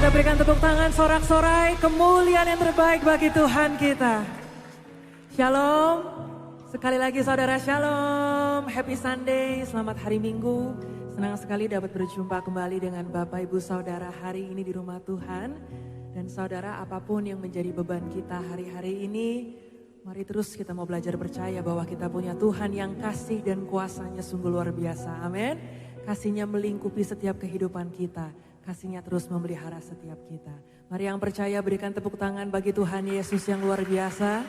Kita berikan tepuk tangan sorak-sorai kemuliaan yang terbaik bagi Tuhan kita. Shalom. Sekali lagi saudara shalom. Happy Sunday, selamat hari Minggu. Senang sekali dapat berjumpa kembali dengan Bapak Ibu Saudara hari ini di rumah Tuhan. Dan saudara, apapun yang menjadi beban kita hari-hari ini, mari terus kita mau belajar percaya bahwa kita punya Tuhan yang kasih dan kuasanya sungguh luar biasa. Amin. Kasihnya melingkupi setiap kehidupan kita. Kasihnya terus memelihara setiap kita. Mari yang percaya berikan tepuk tangan bagi Tuhan Yesus yang luar biasa.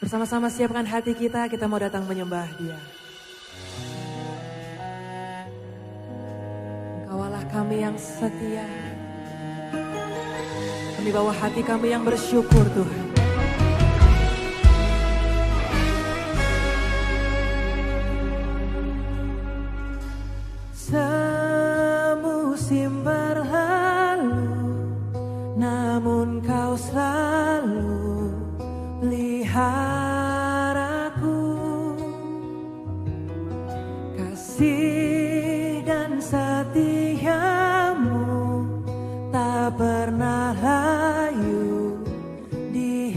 Bersama-sama siapkan hati kita mau datang menyembah Dia. Engkaulah kami yang setia. Kami bawa hati kami yang bersyukur Tuhan. Semusim berlalu, namun Kau selalu peliharaku. Kasih dan setiamu tak pernah layu di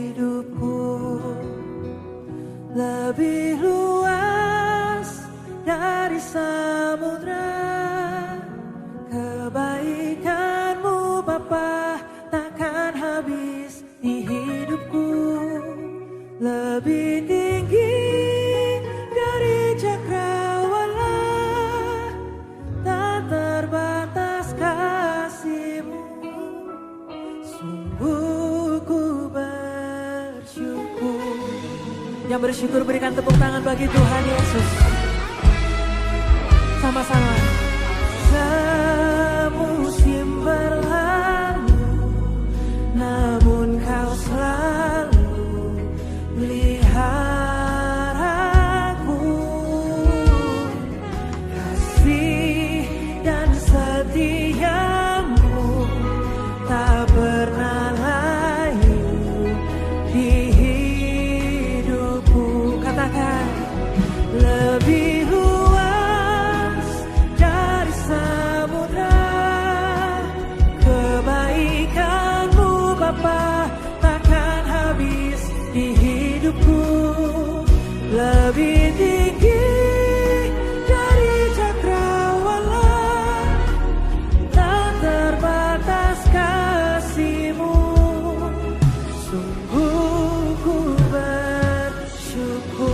hidupku. Lebih luas dari samudra, kebaikan-Mu Bapa takkan habis di hidupku. Lebih tinggi dari cakrawala, tak terbatas kasih-Mu. Sungguh ku bersyukur. Yang bersyukur berikan tepuk tangan bagi Tuhan Yesus. Sama-sama. Semusim berlalu, namun Kau selalu peliharaku. Kasih dan setiamu tak pernah layu di hidupku. Katakan, lebih lebih tinggi dari cakrawala, tak terbatas kasih-Mu. Sungguh ku bersyukur.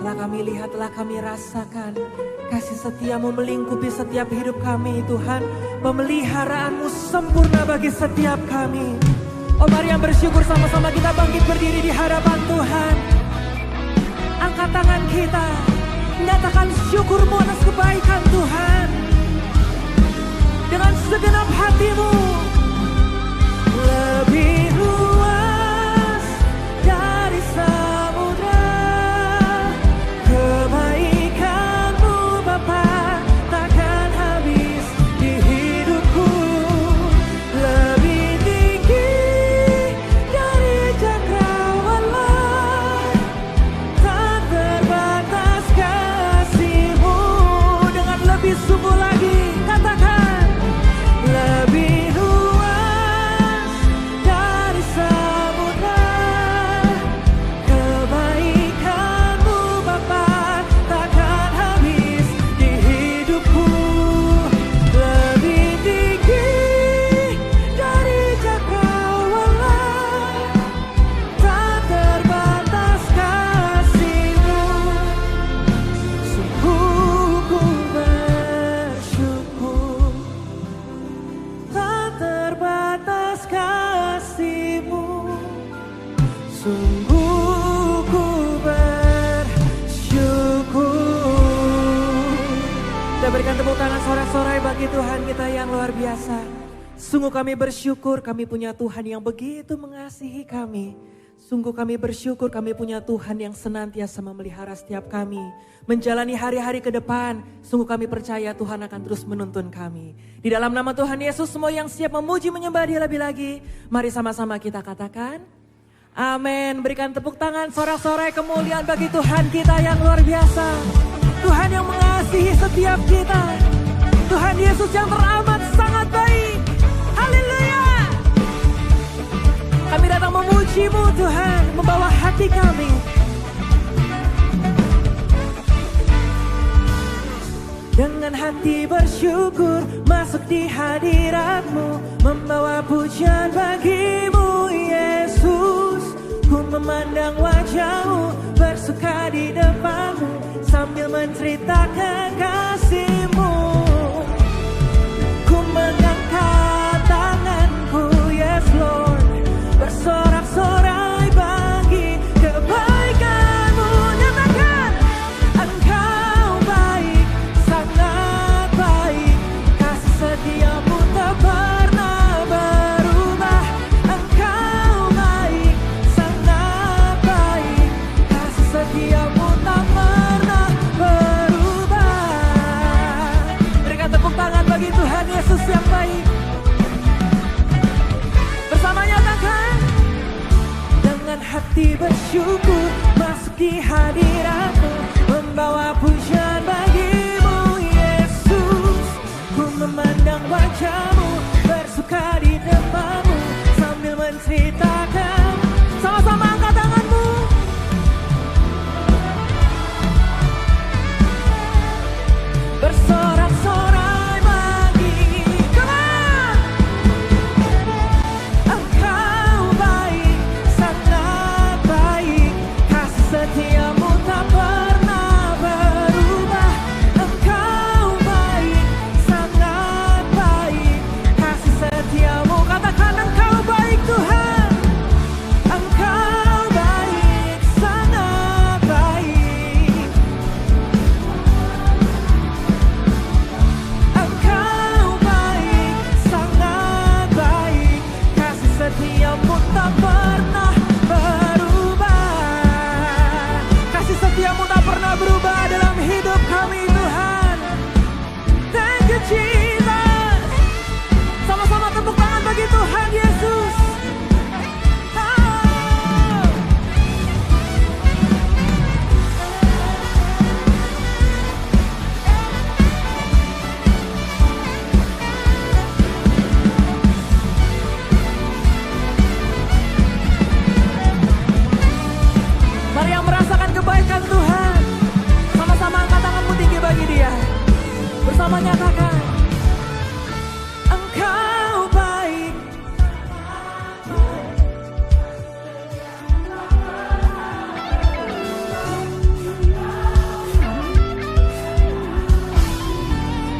Telah kami lihat, telah kami rasakan kasih setia-Mu melingkupi setiap hidup kami Tuhan. Pemeliharaan-Mu sempurna bagi setiap kami. Oh mari yang bersyukur sama-sama kita bangkit berdiri di hadapan Tuhan. Angkat tangan kita, nyatakan syukur-Mu atas kebaikan Tuhan. Dengan segenap hati-Mu. Lebih luas dari samudra, kebaikan-Mu Bapa takkan habis di hidupku. Lebih tinggi dari cakrawala, tak terbatas kasih-Mu. Dengan lebih sungguh lagi katakan, lebih luas dari samudra, kebaikan-Mu Bapa takkan habis di hidupku. Lebih tinggi dari cakrawala, tak terbatas kasih-Mu. Sungguh ku bersyukur, tak terbatas kasih-Mu. Sungguh ku bersyukur. Kita berikan tepuk tangan sorak-sorai bagi Tuhan kita yang luar biasa. Sungguh kami bersyukur kami punya Tuhan yang begitu mengasihi kami. Sungguh kami bersyukur kami punya Tuhan yang senantiasa memelihara setiap kami. Menjalani hari-hari ke depan, sungguh kami percaya Tuhan akan terus menuntun kami. Di dalam nama Tuhan Yesus, semua yang siap memuji menyembah Dia lebih lagi, mari sama-sama kita katakan, amin. Berikan tepuk tangan sorak-sorai kemuliaan bagi Tuhan kita yang luar biasa. Tuhan yang mengasihi setiap kita. Tuhan Tuhan Yesus yang teramat sangat baik. Haleluya. Kami datang memuji-Mu Tuhan, membawa hati kami. Dengan hati bersyukur masuk di hadirat-Mu, membawa pujian bagi-Mu Yesus. Ku memandang wajah-Mu, bersuka di depan-Mu, sambil menceritakan kasih-Mu. Ku mengangkat tanganku, yes Lord, bersorak-sorai bagi kebaikan-Mu. Nyatakan, Engkau baik, sangat baik, kasih setia-Mu tak pernah berubah. Engkau baik, sangat baik, kasih setia-Mu tak pernah berubah. Berikan tepuk tangan bagi Tuhan Yesus yang baik. Bersama nyatakan, dengan hati bersyukur masuk di hadirat-Mu, membawa pujian bagi-Mu Yesus. Ku memandang wajah-Mu, bersuka di depan-Mu, sambil menceritakan. Sama-sama angkat tanganmu. Bersorak-sorai bagi, come on. Engkau baik, sangat baik, kasih setia-Mu tak pernah berubah. Engkau baik, sangat baik, kasih setia-Mu. Katakan, Engkau baik Tuhan. Engkau baik, sangat baik. Engkau baik, sangat baik, kasih setia-Mu tak pernah berubah. Kasih setia-Mu tak pernah berubah dalam hidup kami Tuhan. Thank you Jesus. Sama-sama tepuk tangan bagi Tuhan Yesus. Oh. Mari yang merasakan kebaikan Tuhan, sama-sama angkat tanganmu tinggi bagi Dia. Bersama nyatakan, Engkau baik.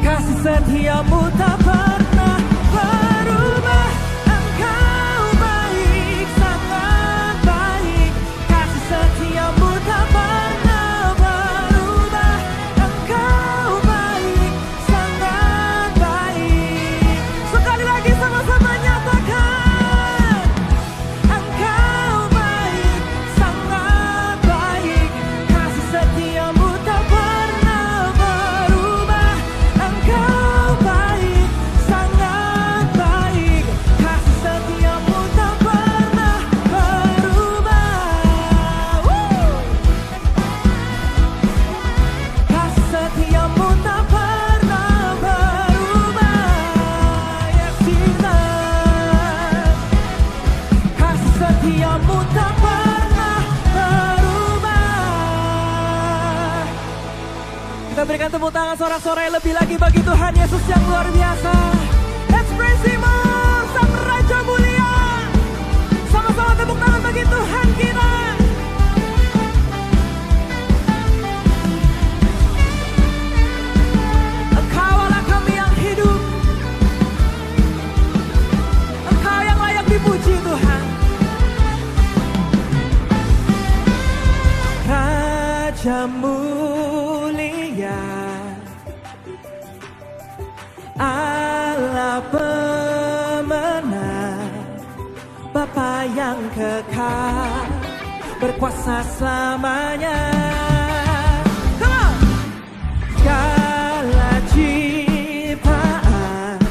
Kasih setia-Mu tak pernah berubah. Engkau baik, sangat baik, kasih setia-Mu tak pernah berubah. Engkau baik, sangat baik. Sekali lagi sama-sama nyatakan, Engkau baik, sangat baik, kasih setia-Mu tak pernah berubah. Engkau baik, sangat baik, kasih setia-Mu tak pernah berubah. Kasih setia-Mu tak pernah berubah. Yes Jesus. Kasih setia-Mu tak pernah berubah. Kita berikan tepuk tangan sorak-sorai lebih lagi bagi Tuhan Yesus yang luar biasa. Ekspresimu Sang Raja mulia. Sama-sama tepuk tangan bagi Tuhan kita. Engkau Allah kami yang hidup. Engkau yang layak dipuji Tuhan. Raja mulia, Allah pemenang, Bapa yang kekal, berkuasa selamanya. Come on. Segala ciptaan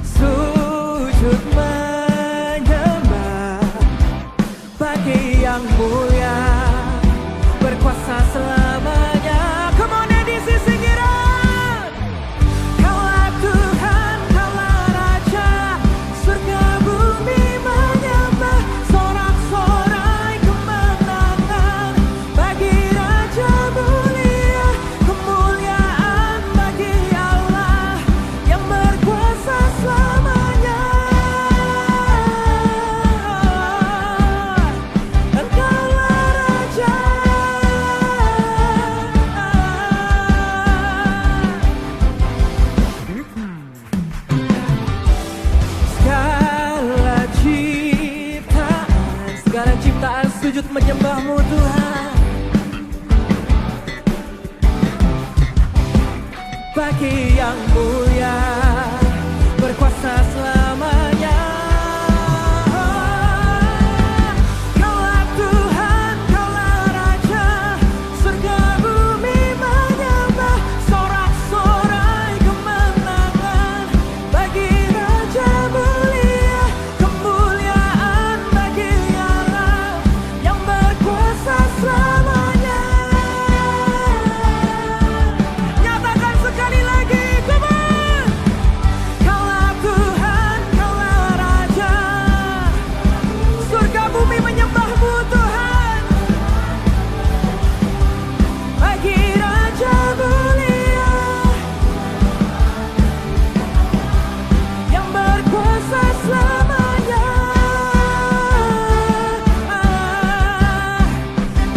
sujud menyembah bagi yang mulia, berkuasa selamanya. Come on, Edisi, sing it out. bagi yang mulia, berkuasa selamanya. Kaulah Tuhan, kaulah Raja, surga bumi menyembah, sorak-sorai kemenangan bagi Raja mulia, kemuliaan bagi Allah yang berkuasa selamanya. Nyatakan sekali lagi, come on. Kaulah Tuhan, kaulah Raja, surga bumi menyembahmu Tuhan, bagi Raja mulia yang berkuasa selamanya.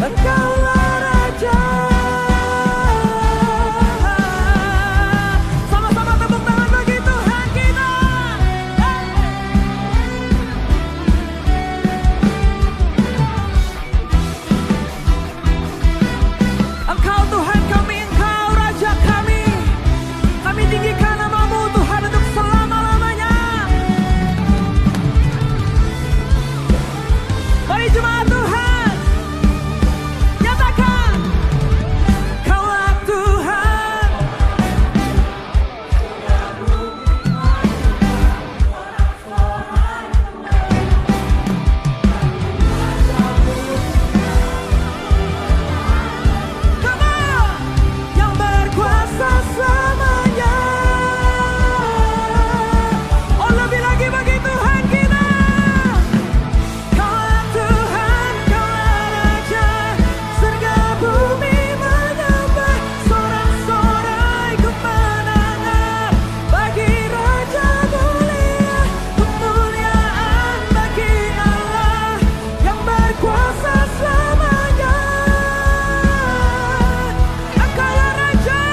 Engkaulah Raja. Sama-sama tepuk tangan bagi Tuhan kita. Engkau Tuhan kami, Engkau Raja kami. Kami tinggikan nama-Mu Tuhan untuk selama-lamanya. Mari jemaat Tuhan, nyatakan, Kaulah Tuhan. Come on, yang berkuasa selamanya. Oh, lebih lagi bagi Tuhan kita. Kaulah Tuhan, kaulah Raja, surga bumi menyembah, sorak-sorai kemenangan bagi Raja mulia, kemuliaan bagi Allah yang berkuasa selamanya. Engkaulah Raja.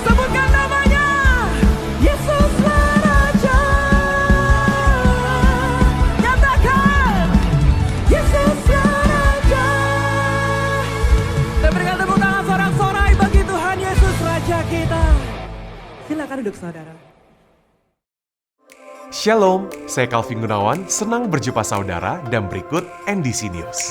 Sebutkan namanya, Yesuslah Raja. Nyatakan, Yesuslah Raja. Dan berikan tepuk tangan sorak-sorai bagi Tuhan Yesus Raja kita. Silakan duduk saudara. Shalom, saya Calvin Gunawan, senang berjumpa saudara dan berikut NDC News.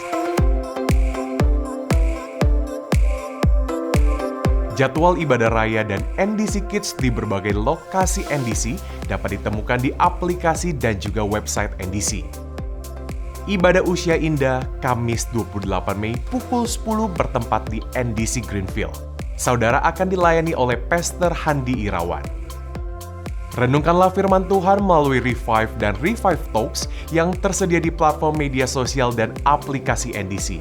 Jadwal ibadah raya dan NDC Kids di berbagai lokasi NDC dapat ditemukan di aplikasi dan juga website NDC. Ibadah Usia Indah, Kamis 28 Mei pukul 10 bertempat di NDC Greenfield. Saudara akan dilayani oleh Pastor Handi Irawan. Renungkanlah firman Tuhan melalui Revive dan Revive Talks yang tersedia di platform media sosial dan aplikasi NDC.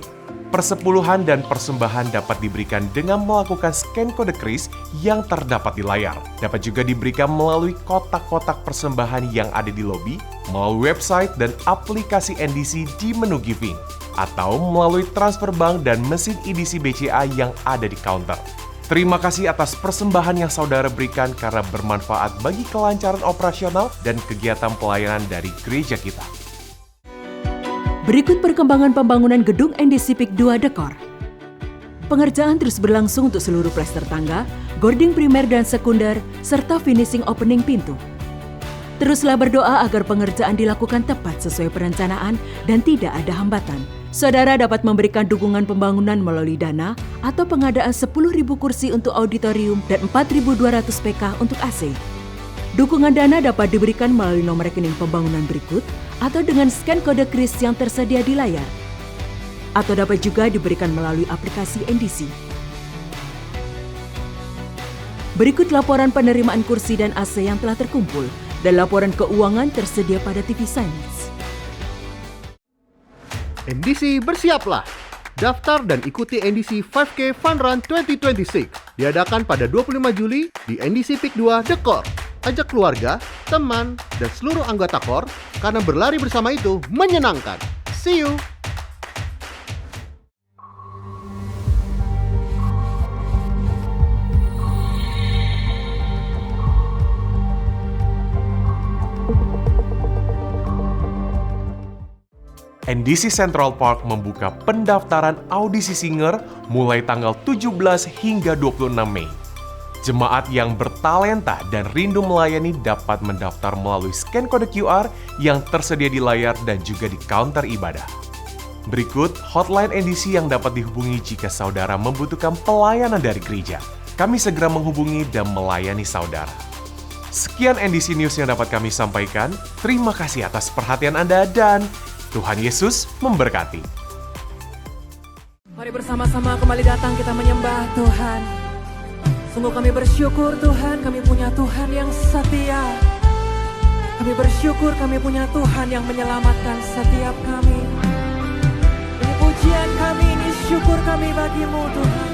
Persepuluhan dan persembahan dapat diberikan dengan melakukan scan kode kris yang terdapat di layar. Dapat juga diberikan melalui kotak-kotak persembahan yang ada di lobi, melalui website dan aplikasi NDC di menu giving, atau melalui transfer bank dan mesin EDC BCA yang ada di counter. Terima kasih atas persembahan yang saudara berikan karena bermanfaat bagi kelancaran operasional dan kegiatan pelayanan dari gereja kita. Berikut perkembangan pembangunan gedung NDC PIK 2 Dekor. Pengerjaan terus berlangsung untuk seluruh plester tangga, gording primer dan sekunder, serta finishing opening pintu. Teruslah berdoa agar pengerjaan dilakukan tepat sesuai perencanaan dan tidak ada hambatan. Saudara dapat memberikan dukungan pembangunan melalui dana atau pengadaan 10.000 kursi untuk auditorium dan 4.200 PK untuk AC. Dukungan dana dapat diberikan melalui nomor rekening pembangunan berikut atau dengan scan kode kris yang tersedia di layar. Atau dapat juga diberikan melalui aplikasi NDC. Berikut laporan penerimaan kursi dan AC yang telah terkumpul dan laporan keuangan tersedia pada TV Science. NDC bersiaplah! Daftar dan ikuti NDC 5K Fun Run 2026. Diadakan pada 25 Juli di NDC PIK 2 Dekor. Ajak keluarga, teman, dan seluruh anggota KOR karena berlari bersama itu menyenangkan. See you! NDC Central Park membuka pendaftaran audisi singer mulai tanggal 17 hingga 26 Mei. Jemaat yang bertalenta dan rindu melayani dapat mendaftar melalui scan kode QR yang tersedia di layar dan juga di counter ibadah. Berikut hotline NDC yang dapat dihubungi jika saudara membutuhkan pelayanan dari gereja. Kami segera menghubungi dan melayani saudara. Sekian NDC News yang dapat kami sampaikan. Terima kasih atas perhatian Anda dan Tuhan Yesus memberkati. Mari bersama-sama kembali datang kita menyembah Tuhan. Sungguh kami bersyukur Tuhan, kami punya Tuhan yang setia. Kami bersyukur kami punya Tuhan yang menyelamatkan setiap kami. Ini pujian kami, ini syukur kami bagimu Tuhan.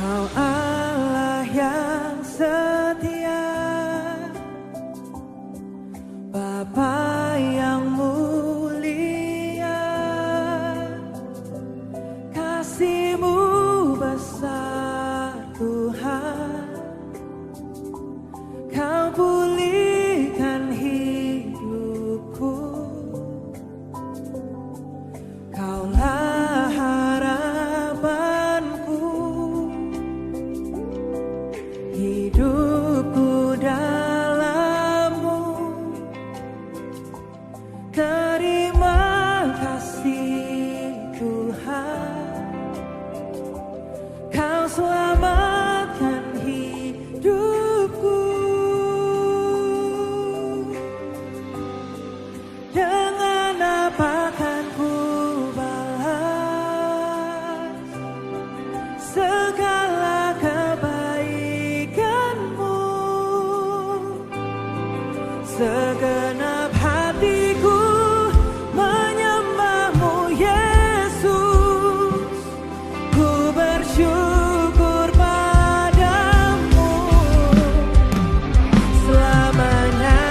Kau Allah yang setia, Bapa yang mulia, kasih-Mu besar Tuhan. Kau pulihkan hidupku, Kaulah harapanku, hidupku dalam-Mu. Terima kasih Tuhan, Kau selamatkan hidupku. Dengan apa kan ku balas segala kebaikan-Mu? Segenap hatiku menyembah-Mu Yesus, ku bersyukur padamu selamanya.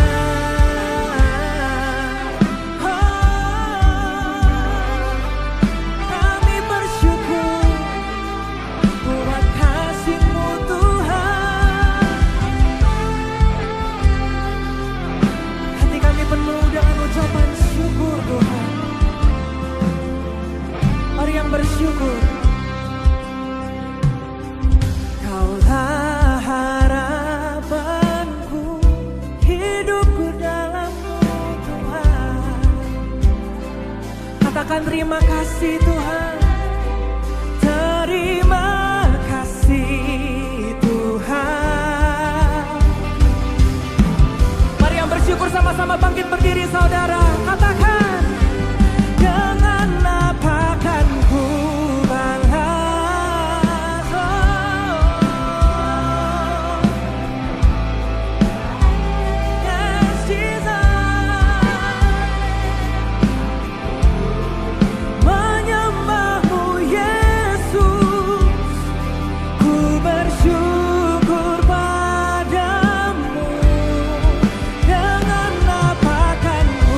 Kami bersyukur buat kasih-Mu Tuhan. Hati kami penuh dengan ucapan syukur Tuhan. Mari yang bersyukur. Kaulah harapanku, hidupku dalam-Mu Tuhan. Katakan terima kasih Tuhan. Terima kasih Tuhan. Mari yang bersyukur sama-sama bangkit berdiri saudara. Katakan, dengan apa kan ku balas? Yes, Jesus. Menyembah-Mu Yesus, ku bersyukur padamu. Dengan apa kan ku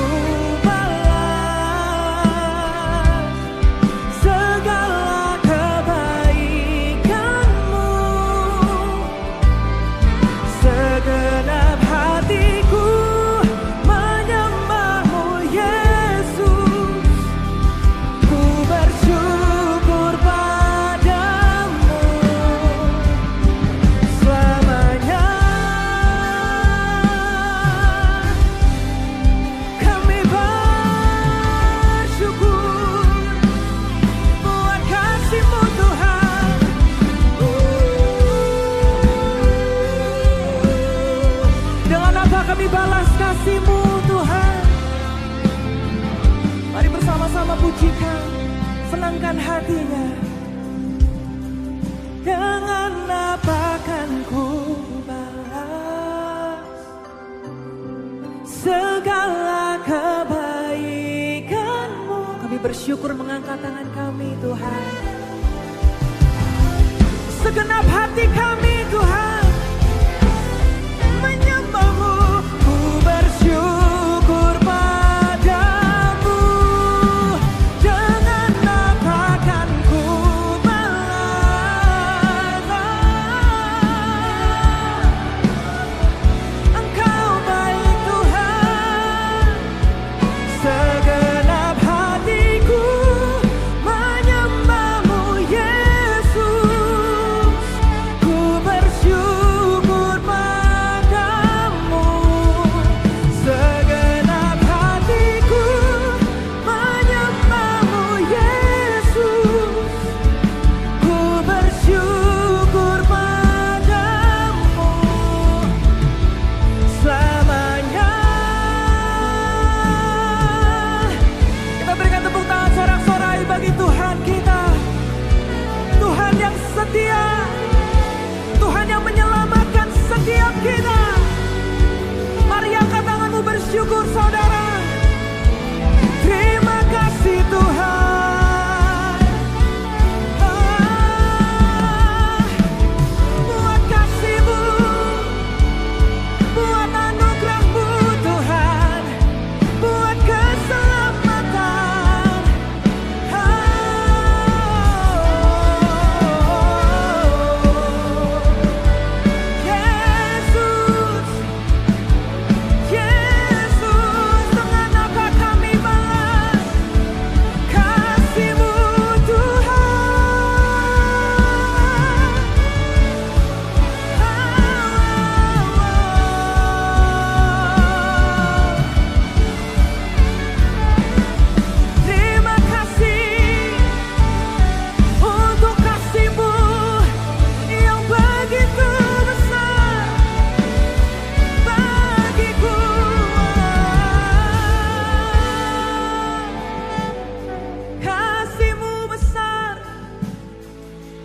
balas segala kebaikan-Mu? Segenap hatiku menyembah-Mu Yesus, ku bersyukur padamu selamanya. Kami bersyukur buat kasih-Mu Tuhan. Dengan apa kami balas kasih-Mu Tuhan? Mari bersama-sama pujikan, senangkan hatinya. Dengan apa kan ku balas segala kebaikan-Mu? Kami bersyukur mengangkat tangan kami Tuhan. Segenap hati kami Tuhan menyembah-Mu, ku bersyukur padamu. Dengan apa kan ku kita. Mari angkat tanganmu bersyukur saudara. Terima kasih Tuhan. Buat kasih-Mu, buat anugerah-Mu Tuhan, buat keselamatan. Yesus, Yesus, dengan apa kami balas kasih-Mu Tuhan. Terima kasih untuk kasih-Mu yang begitu besar bagiku. Kasih-Mu besar,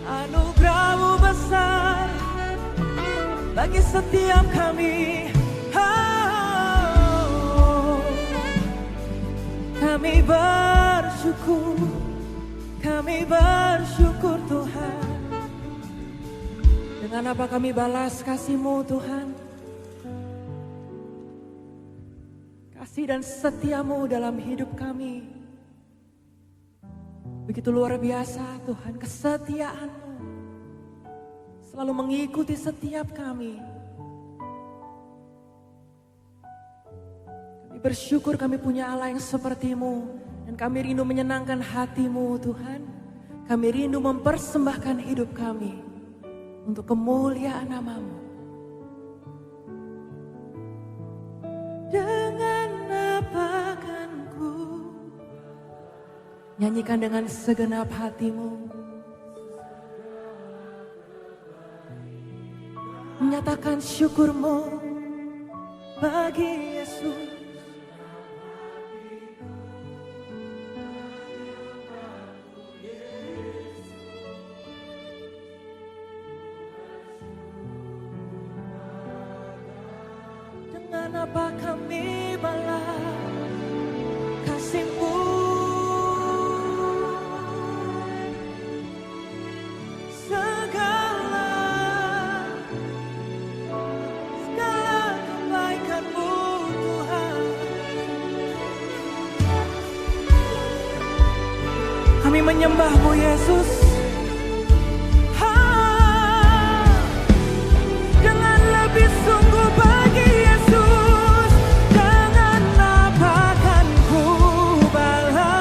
anugerah-Mu besar bagi setiap kami. Kami bersyukur Tuhan. Dengan apa kami balas kasih-Mu Tuhan? Kasih dan setia-Mu dalam hidup kami. Begitu luar biasa Tuhan, kesetiaan-Mu selalu mengikuti setiap kami. Kami bersyukur kami punya Allah yang seperti-Mu. Dan kami rindu menyenangkan hati-Mu Tuhan. Kami rindu mempersembahkan hidup kami untuk kemuliaan nama-Mu. Dengan apa kan ku nyanyikan dengan segenap hati-Mu, menyatakan syukur-Mu bagi Yesus. Dengan apa kami balas kasih-Mu? Segala kebaikan-Mu Tuhan. Kami menyembah-Mu Yesus. Dengan lebih sungguh bagi Yesus. Dengan apa kan ku balas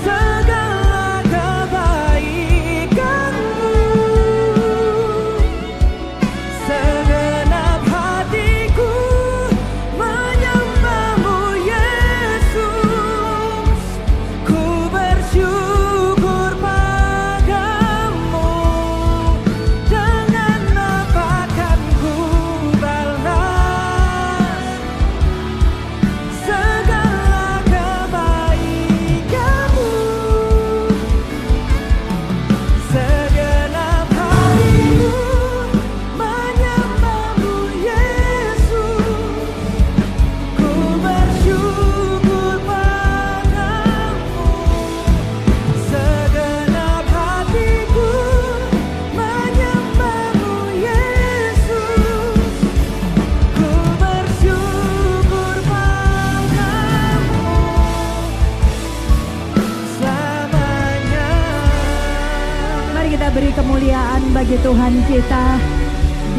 segala kebaikan-Mu. Segenap hatiku menyembah-Mu Yesus. Ku bersyukur padamu. Dengan apa kan ku balas segala kebaikan-Mu. Segenap hatiku menyembah-Mu Yesus. Ku bersyukur padamu. Segenap hatiku menyembah-Mu Yesus. Ku bersyukur padamu selamanya. Mari kita beri kemuliaan bagi Tuhan kita.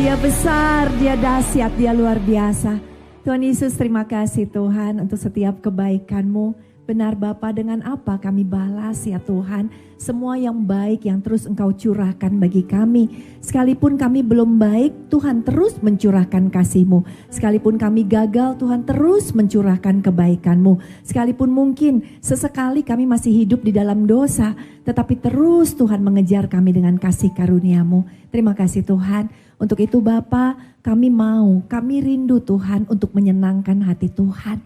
Dia besar, Dia dahsyat, Dia luar biasa. Tuhan Yesus, terima kasih Tuhan untuk setiap kebaikan-Mu. Benar Bapa, dengan apa kami balas ya Tuhan semua yang baik yang terus Engkau curahkan bagi kami. Sekalipun kami belum baik, Tuhan terus mencurahkan kasih-Mu. Sekalipun kami gagal, Tuhan terus mencurahkan kebaikan-Mu. Sekalipun mungkin sesekali kami masih hidup di dalam dosa, tetapi terus Tuhan mengejar kami dengan kasih karunia-Mu. Terima kasih Tuhan. Untuk itu Bapa, kami rindu Tuhan untuk menyenangkan hati Tuhan.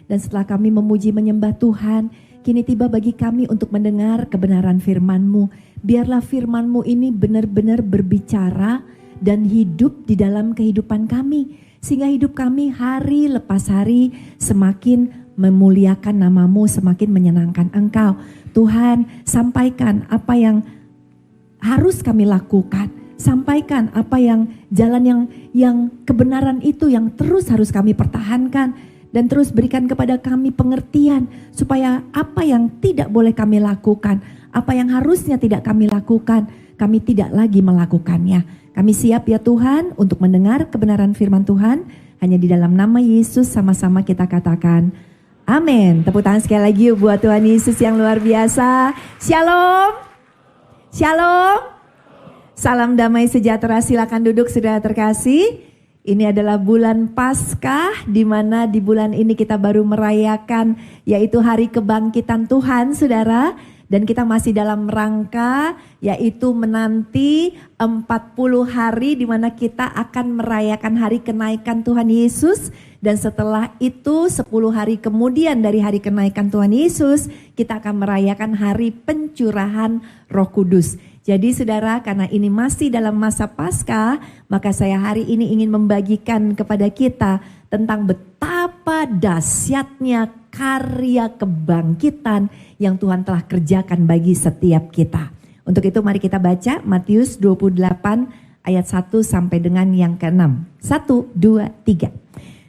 Dan setelah kami memuji menyembah Tuhan, kini tiba bagi kami untuk mendengar kebenaran firman-Mu. Biarlah firman-Mu ini benar-benar berbicara dan hidup di dalam kehidupan kami. Sehingga hidup kami hari lepas hari semakin memuliakan nama-Mu, semakin menyenangkan Engkau. Tuhan, sampaikan apa yang harus kami lakukan. Sampaikan apa yang jalan yang kebenaran itu yang terus harus kami pertahankan. Dan terus berikan kepada kami pengertian supaya apa yang tidak boleh kami lakukan, apa yang harusnya tidak kami lakukan, kami tidak lagi melakukannya. Kami siap ya Tuhan untuk mendengar kebenaran firman Tuhan. Hanya di dalam nama Yesus sama-sama kita katakan amin. Tepuk tangan sekali lagi buat Tuhan Yesus yang luar biasa. Shalom. Shalom. Salam damai sejahtera. Silakan duduk saudara terkasih. Ini adalah bulan Paskah, di mana di bulan ini kita baru merayakan yaitu hari kebangkitan Tuhan saudara. Dan kita masih dalam rangka yaitu menanti 40 hari di mana kita akan merayakan hari kenaikan Tuhan Yesus. Dan setelah itu 10 hari kemudian dari hari kenaikan Tuhan Yesus, kita akan merayakan hari pencurahan Roh Kudus. Jadi saudara, karena ini masih dalam masa Paskah, maka saya hari ini ingin membagikan kepada kita tentang betapa dahsyatnya karya kebangkitan yang Tuhan telah kerjakan bagi setiap kita. Untuk itu mari kita baca Matius 28 ayat 1 sampai dengan yang ke-6. 1, 2, 3.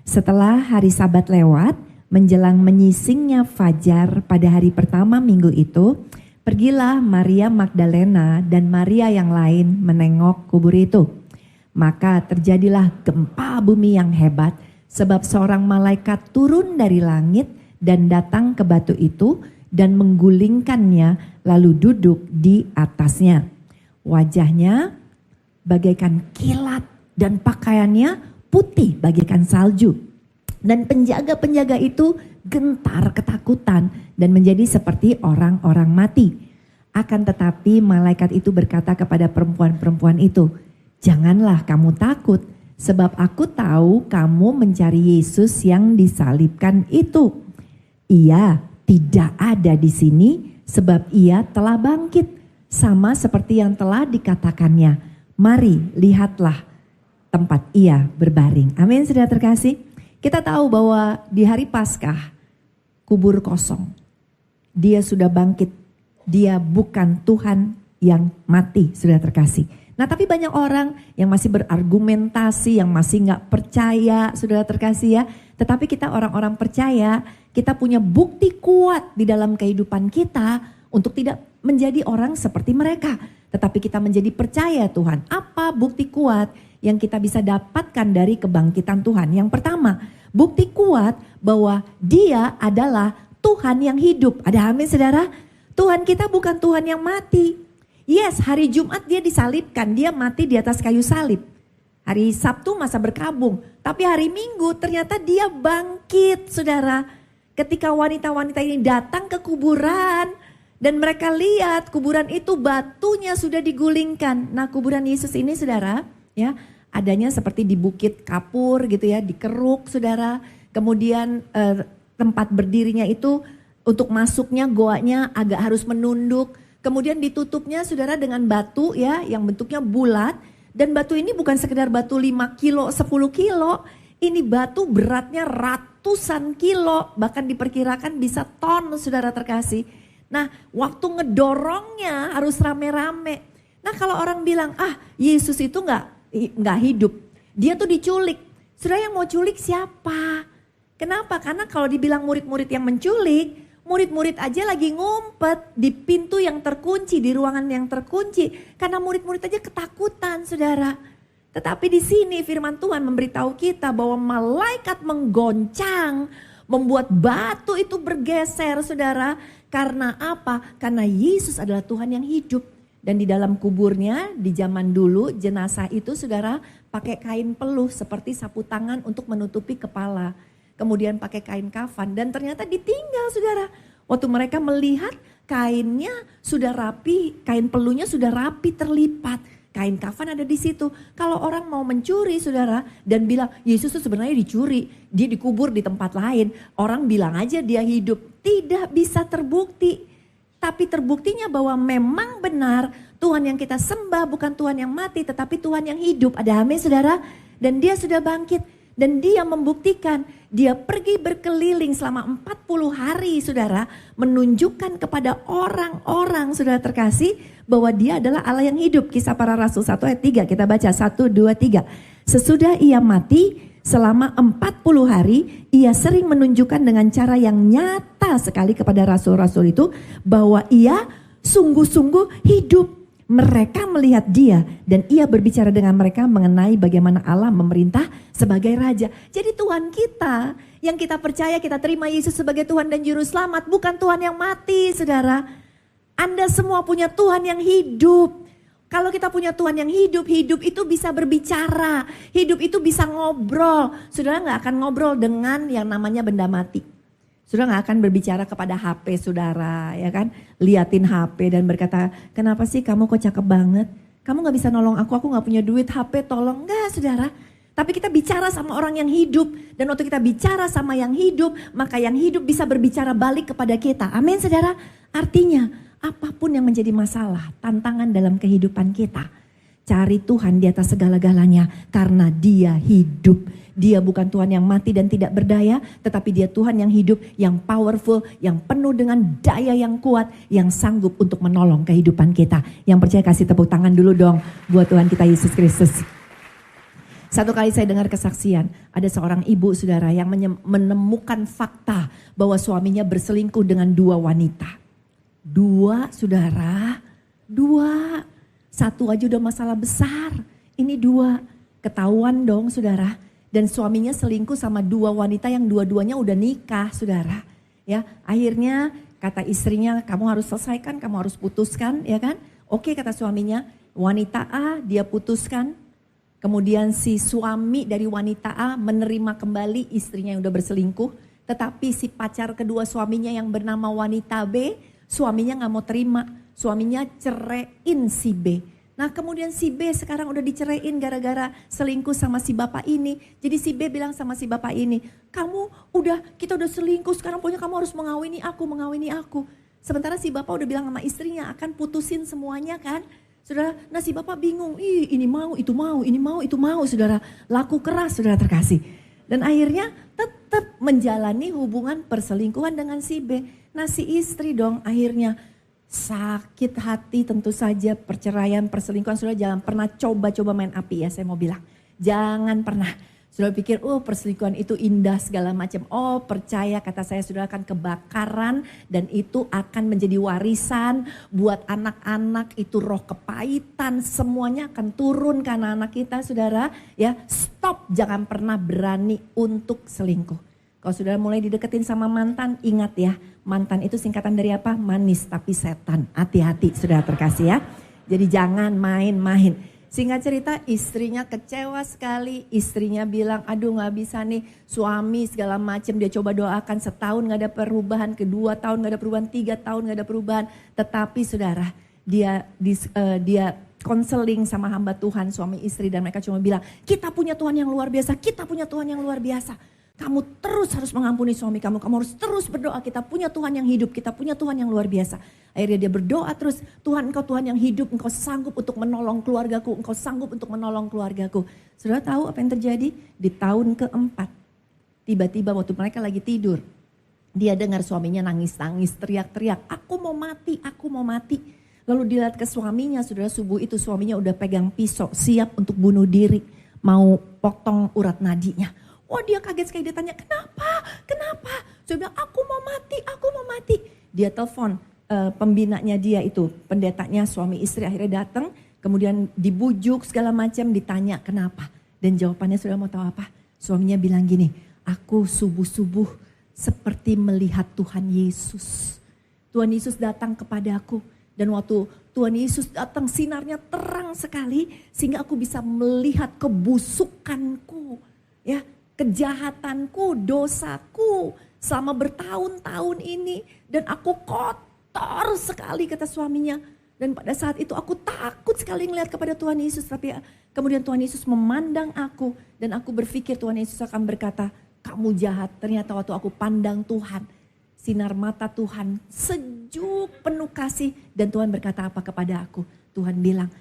Setelah hari Sabat lewat, menjelang menyisingnya fajar pada hari pertama minggu itu, pergilah Maria Magdalena dan Maria yang lain menengok kubur itu. Maka terjadilah gempa bumi yang hebat, sebab seorang malaikat turun dari langit dan datang ke batu itu dan menggulingkannya lalu duduk di atasnya. Wajahnya bagaikan kilat dan pakaiannya putih bagaikan salju. Dan penjaga-penjaga itu gentar ketakutan dan menjadi seperti orang-orang mati. Akan tetapi malaikat itu berkata kepada perempuan-perempuan itu, "Janganlah kamu takut, sebab aku tahu kamu mencari Yesus yang disalibkan itu. Ia tidak ada di sini sebab ia telah bangkit, sama seperti yang telah dikatakannya. Mari lihatlah tempat ia berbaring." Amin, saudara terkasih. Kita tahu bahwa di hari Paskah kubur kosong. Dia sudah bangkit. Dia bukan Tuhan yang mati, saudara terkasih. Nah, tapi banyak orang yang masih berargumentasi, yang masih gak percaya, saudara terkasih ya. Tetapi kita orang-orang percaya, kita punya bukti kuat di dalam kehidupan kita untuk tidak menjadi orang seperti mereka. Tetapi kita menjadi percaya Tuhan. Apa bukti kuat yang kita bisa dapatkan dari kebangkitan Tuhan? Yang pertama, bukti kuat bahwa Dia adalah Tuhan yang hidup. Ada amin saudara? Tuhan kita bukan Tuhan yang mati. Yes, hari Jumat dia disalibkan, dia mati di atas kayu salib. Hari Sabtu masa berkabung, tapi hari Minggu ternyata dia bangkit saudara. Ketika wanita-wanita ini datang ke kuburan dan mereka lihat kuburan itu batunya sudah digulingkan. Nah, kuburan Yesus ini saudara ya, adanya seperti di Bukit Kapur gitu ya, di Keruk saudara. Kemudian tempat berdirinya itu untuk masuknya goanya agak harus menunduk. Kemudian ditutupnya saudara dengan batu ya yang bentuknya bulat. Dan batu ini bukan sekedar batu 5 kilo, 10 kilo. Ini batu beratnya ratusan kilo, bahkan diperkirakan bisa ton saudara terkasih. Nah, waktu ngedorongnya harus rame-rame. Nah, kalau orang bilang, Yesus itu nggak hidup, dia tuh diculik. Saudara, yang mau culik siapa? Kenapa? Karena kalau dibilang murid-murid yang menculik, murid-murid aja lagi ngumpet di pintu yang terkunci, di ruangan yang terkunci. Karena murid-murid aja ketakutan, saudara. Tetapi di sini firman Tuhan memberitahu kita bahwa malaikat menggoncang, membuat batu itu bergeser, saudara. Karena apa? Karena Yesus adalah Tuhan yang hidup. Dan di dalam kuburnya, di zaman dulu jenazah itu saudara pakai kain peluh seperti sapu tangan untuk menutupi kepala. Kemudian pakai kain kafan dan ternyata ditinggal saudara. Waktu mereka melihat kainnya sudah rapi, kain peluhnya sudah rapi terlipat. Kain kafan ada di situ. Kalau orang mau mencuri saudara dan bilang Yesus itu sebenarnya dicuri. Dia dikubur di tempat lain. Orang bilang aja dia hidup. Tidak bisa terbukti. Tapi terbuktinya bahwa memang benar Tuhan yang kita sembah bukan Tuhan yang mati tetapi Tuhan yang hidup. Ada amin saudara? Dan dia sudah bangkit. Dan dia membuktikan, dia pergi berkeliling selama 40 hari saudara. Menunjukkan kepada orang-orang saudara terkasih bahwa dia adalah Allah yang hidup. Kisah Para Rasul 1 ayat 3 kita baca 1, 2, 3. Sesudah ia mati selama 40 hari ia sering menunjukkan dengan cara yang nyata sekali kepada rasul-rasul itu bahwa ia sungguh-sungguh hidup. Mereka melihat dia dan ia berbicara dengan mereka mengenai bagaimana Allah memerintah sebagai raja. Jadi Tuhan kita yang kita percaya, kita terima Yesus sebagai Tuhan dan Juru Selamat, bukan Tuhan yang mati saudara. Anda semua punya Tuhan yang hidup. Kalau kita punya Tuhan yang hidup, hidup itu bisa berbicara, hidup itu bisa ngobrol. Saudara gak akan ngobrol dengan yang namanya benda mati. Saudara gak akan berbicara kepada HP saudara, ya kan? Liatin HP dan berkata, kenapa sih kamu kok cakep banget? Kamu gak bisa nolong aku gak punya duit, HP tolong. Enggak saudara. Tapi kita bicara sama orang yang hidup. Dan waktu kita bicara sama yang hidup, maka yang hidup bisa berbicara balik kepada kita. Amin saudara. Artinya, apapun yang menjadi masalah, tantangan dalam kehidupan kita, cari Tuhan di atas segala-galanya karena dia hidup. Dia bukan Tuhan yang mati dan tidak berdaya, tetapi dia Tuhan yang hidup, yang powerful, yang penuh dengan daya yang kuat, yang sanggup untuk menolong kehidupan kita. Yang percaya kasih tepuk tangan dulu dong buat Tuhan kita Yesus Kristus. Satu kali saya dengar kesaksian, ada seorang ibu saudara yang menemukan fakta bahwa suaminya berselingkuh dengan 2 wanita. 2 saudara, 2. 1 aja udah masalah besar, ini 2. Ketahuan dong saudara. Dan suaminya selingkuh sama 2 wanita yang dua-duanya udah nikah saudara. Ya, akhirnya kata istrinya, kamu harus selesaikan, kamu harus putuskan, ya kan? Oke kata suaminya, wanita A dia putuskan. Kemudian si suami dari wanita A menerima kembali istrinya yang udah berselingkuh. Tetapi si pacar kedua suaminya yang bernama wanita B, suaminya gak mau terima. Suaminya ceraiin si B. Nah kemudian si B sekarang udah diceraiin gara-gara selingkuh sama si bapak ini. Jadi si B bilang sama si bapak ini, kita udah selingkuh, sekarang pokoknya kamu harus mengawini aku. Sementara si bapak udah bilang sama istrinya akan putusin semuanya kan. Saudara, nah si bapak bingung, ini mau, itu mau, saudara. Laku keras saudara terkasih. Dan akhirnya tetap menjalani hubungan perselingkuhan dengan si B. Nah si istri dong akhirnya sakit hati tentu saja, perceraian, perselingkuhan. Saudara jangan pernah coba-coba main api ya, saya mau bilang. Jangan pernah. Saudara pikir, perselingkuhan itu indah segala macam. Percaya kata saya, saudara akan kebakaran dan itu akan menjadi warisan buat anak-anak. Itu roh kepahitan, semuanya akan turun ke anak-anak kita saudara. Ya, stop, jangan pernah berani untuk selingkuh. Kalau saudara mulai dideketin sama mantan, ingat ya, mantan itu singkatan dari apa? Manis tapi setan. Hati-hati saudara terkasih ya. Jadi jangan main-main. Singkat cerita, istrinya kecewa sekali. Istrinya bilang, aduh gak bisa nih, suami segala macam. Dia coba doakan, setahun gak ada perubahan, kedua tahun gak ada perubahan, 3 tahun gak ada perubahan. Tetapi saudara, dia konseling sama hamba Tuhan, suami istri, dan mereka cuma bilang, kita punya Tuhan yang luar biasa, kita punya Tuhan yang luar biasa. Kamu terus harus mengampuni suami kamu harus terus berdoa, kita punya Tuhan yang hidup, kita punya Tuhan yang luar biasa. Akhirnya dia berdoa terus, Tuhan engkau Tuhan yang hidup, engkau sanggup untuk menolong keluargaku, engkau sanggup untuk menolong keluargaku. Saudara tahu apa yang terjadi? Di tahun keempat, tiba-tiba waktu mereka lagi tidur, dia dengar suaminya nangis-nangis, teriak-teriak, aku mau mati, aku mau mati. Lalu dilihat ke suaminya, saudara, subuh itu suaminya udah pegang pisau, siap untuk bunuh diri, mau potong urat nadinya. Oh dia kaget sekali, dia tanya kenapa? Saya bilang aku mau mati. Dia telepon pembinanya dia itu, pendetanya suami istri akhirnya datang. Kemudian dibujuk segala macam, ditanya kenapa. Dan jawabannya sudah mau tahu apa? Suaminya bilang gini, aku subuh-subuh seperti melihat Tuhan Yesus. Tuhan Yesus datang kepadaku. Dan waktu Tuhan Yesus datang sinarnya terang sekali. Sehingga aku bisa melihat kebusukanku. Ya. Kejahatanku, dosaku selama bertahun-tahun ini. Dan aku kotor sekali kata suaminya. Dan pada saat itu aku takut sekali melihat kepada Tuhan Yesus. Tapi kemudian Tuhan Yesus memandang aku. Dan aku berpikir Tuhan Yesus akan berkata, kamu jahat. Ternyata waktu aku pandang Tuhan, sinar mata Tuhan sejuk, penuh kasih. Dan Tuhan berkata apa kepada aku? Tuhan bilang,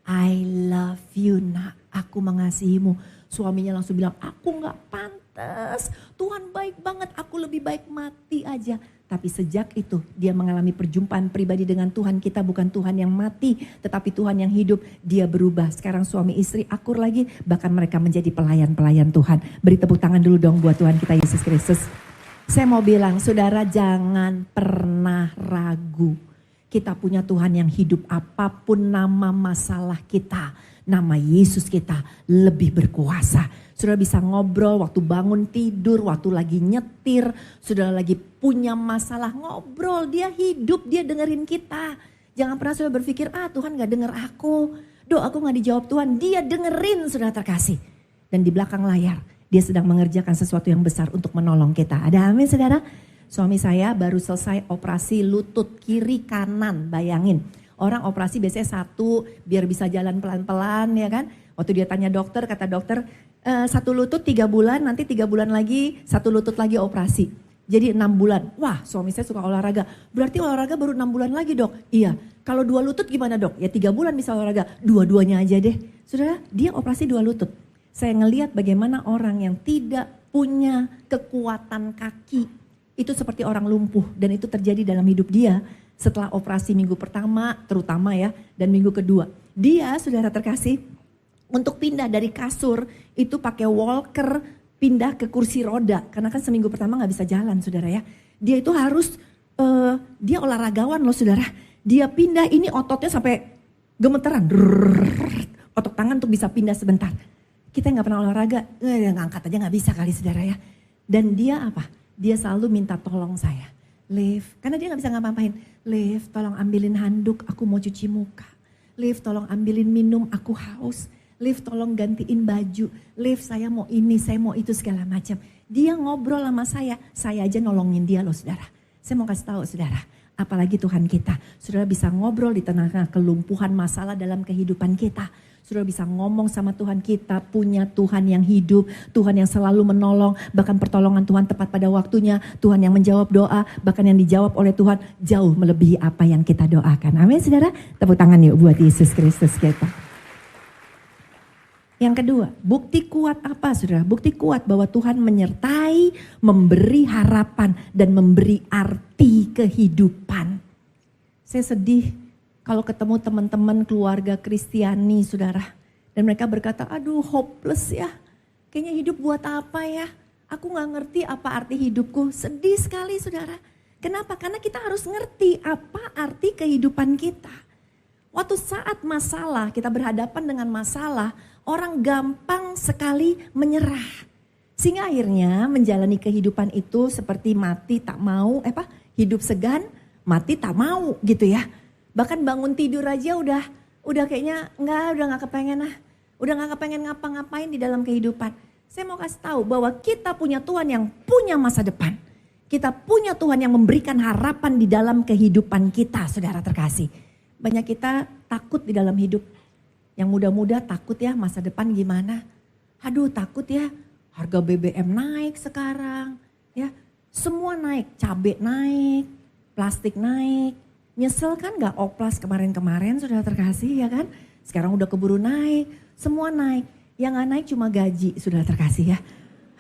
I love you nak, aku mengasihimu. Suaminya langsung bilang, aku gak pantas. Tuhan baik banget, aku lebih baik mati aja. Tapi sejak itu dia mengalami perjumpaan pribadi dengan Tuhan. Kita bukan Tuhan yang mati, tetapi Tuhan yang hidup. Dia berubah. Sekarang suami istri akur lagi. Bahkan mereka menjadi pelayan-pelayan Tuhan. Beri tepuk tangan dulu dong buat Tuhan kita Yesus Kristus. Saya mau bilang, saudara jangan pernah ragu. Kita punya Tuhan yang hidup, apapun nama masalah kita. Nama Yesus kita lebih berkuasa. Saudara bisa ngobrol waktu bangun tidur, waktu lagi nyetir. Saudara lagi punya masalah, ngobrol. Dia hidup, dia dengerin kita. Jangan pernah saudara berpikir, Tuhan gak denger aku. Doaku gak dijawab Tuhan. Dia dengerin saudara terkasih. Dan di belakang layar, dia sedang mengerjakan sesuatu yang besar untuk menolong kita. Ada amin saudara? Suami saya baru selesai operasi lutut kiri kanan, bayangin. Orang operasi biasanya satu biar bisa jalan pelan-pelan ya kan. Waktu dia tanya dokter, kata dokter satu lutut 3 bulan, nanti 3 bulan lagi satu lutut lagi operasi. Jadi 6 bulan. Wah suami saya suka olahraga. Berarti olahraga baru 6 bulan lagi dok? Iya. Kalau 2 lutut gimana dok? Ya 3 bulan bisa olahraga. Dua-duanya aja deh. Saudara dia operasi 2 lutut. Saya ngelihat bagaimana orang yang tidak punya kekuatan kaki. Itu seperti orang lumpuh dan itu terjadi dalam hidup dia. Setelah operasi minggu pertama terutama ya dan minggu kedua. Dia saudara terkasih untuk pindah dari kasur itu pakai walker pindah ke kursi roda. Karena kan seminggu pertama gak bisa jalan saudara ya. Dia itu harus, dia olahragawan loh saudara. Dia pindah ini ototnya sampai gemeteran. Otot tangan tuh bisa pindah sebentar. Kita gak pernah olahraga, ngangkat aja gak bisa kali saudara ya. Dan dia apa? Dia selalu minta tolong saya. Liv, karena dia gak bisa ngapa-ngapain. Liv, tolong ambilin handuk, aku mau cuci muka. Liv, tolong ambilin minum, aku haus. Liv, tolong gantiin baju. Liv, saya mau ini, saya mau itu segala macam. Dia ngobrol sama saya aja nolongin dia loh saudara. Saya mau kasih tahu saudara, apalagi Tuhan kita. Saudara bisa ngobrol di tengah kelumpuhan masalah dalam kehidupan kita. Saudara bisa ngomong sama Tuhan, kita punya Tuhan yang hidup, Tuhan yang selalu menolong, bahkan pertolongan Tuhan tepat pada waktunya, Tuhan yang menjawab doa, bahkan yang dijawab oleh Tuhan jauh melebihi apa yang kita doakan. Amin saudara, tepuk tangan yuk buat Yesus Kristus kita. Yang kedua, bukti kuat apa saudara? Bukti kuat bahwa Tuhan menyertai, memberi harapan dan memberi arti kehidupan. Saya sedih kalau ketemu teman-teman keluarga Kristiani saudara. Dan mereka berkata, aduh hopeless ya. Kayaknya hidup buat apa ya? Aku gak ngerti apa arti hidupku. Sedih sekali saudara. Kenapa? Karena kita harus ngerti apa arti kehidupan kita. Waktu saat masalah, kita berhadapan dengan masalah, orang gampang sekali menyerah. Sehingga akhirnya menjalani kehidupan itu seperti mati tak mau, hidup segan, mati tak mau gitu ya. Bahkan bangun tidur aja udah kayaknya udah gak kepengen Udah gak kepengen ngapa-ngapain di dalam kehidupan. Saya mau kasih tahu bahwa kita punya Tuhan yang punya masa depan. Kita punya Tuhan yang memberikan harapan di dalam kehidupan kita saudara terkasih. Banyak kita takut di dalam hidup. Yang muda-muda takut ya masa depan gimana. Aduh takut ya harga BBM naik sekarang. Ya semua naik, cabai naik, plastik naik. Nyesel kan gak oplas kemarin-kemarin sudah terkasih ya kan. Sekarang udah keburu naik, semua naik. Yang gak naik cuma gaji sudah terkasih ya.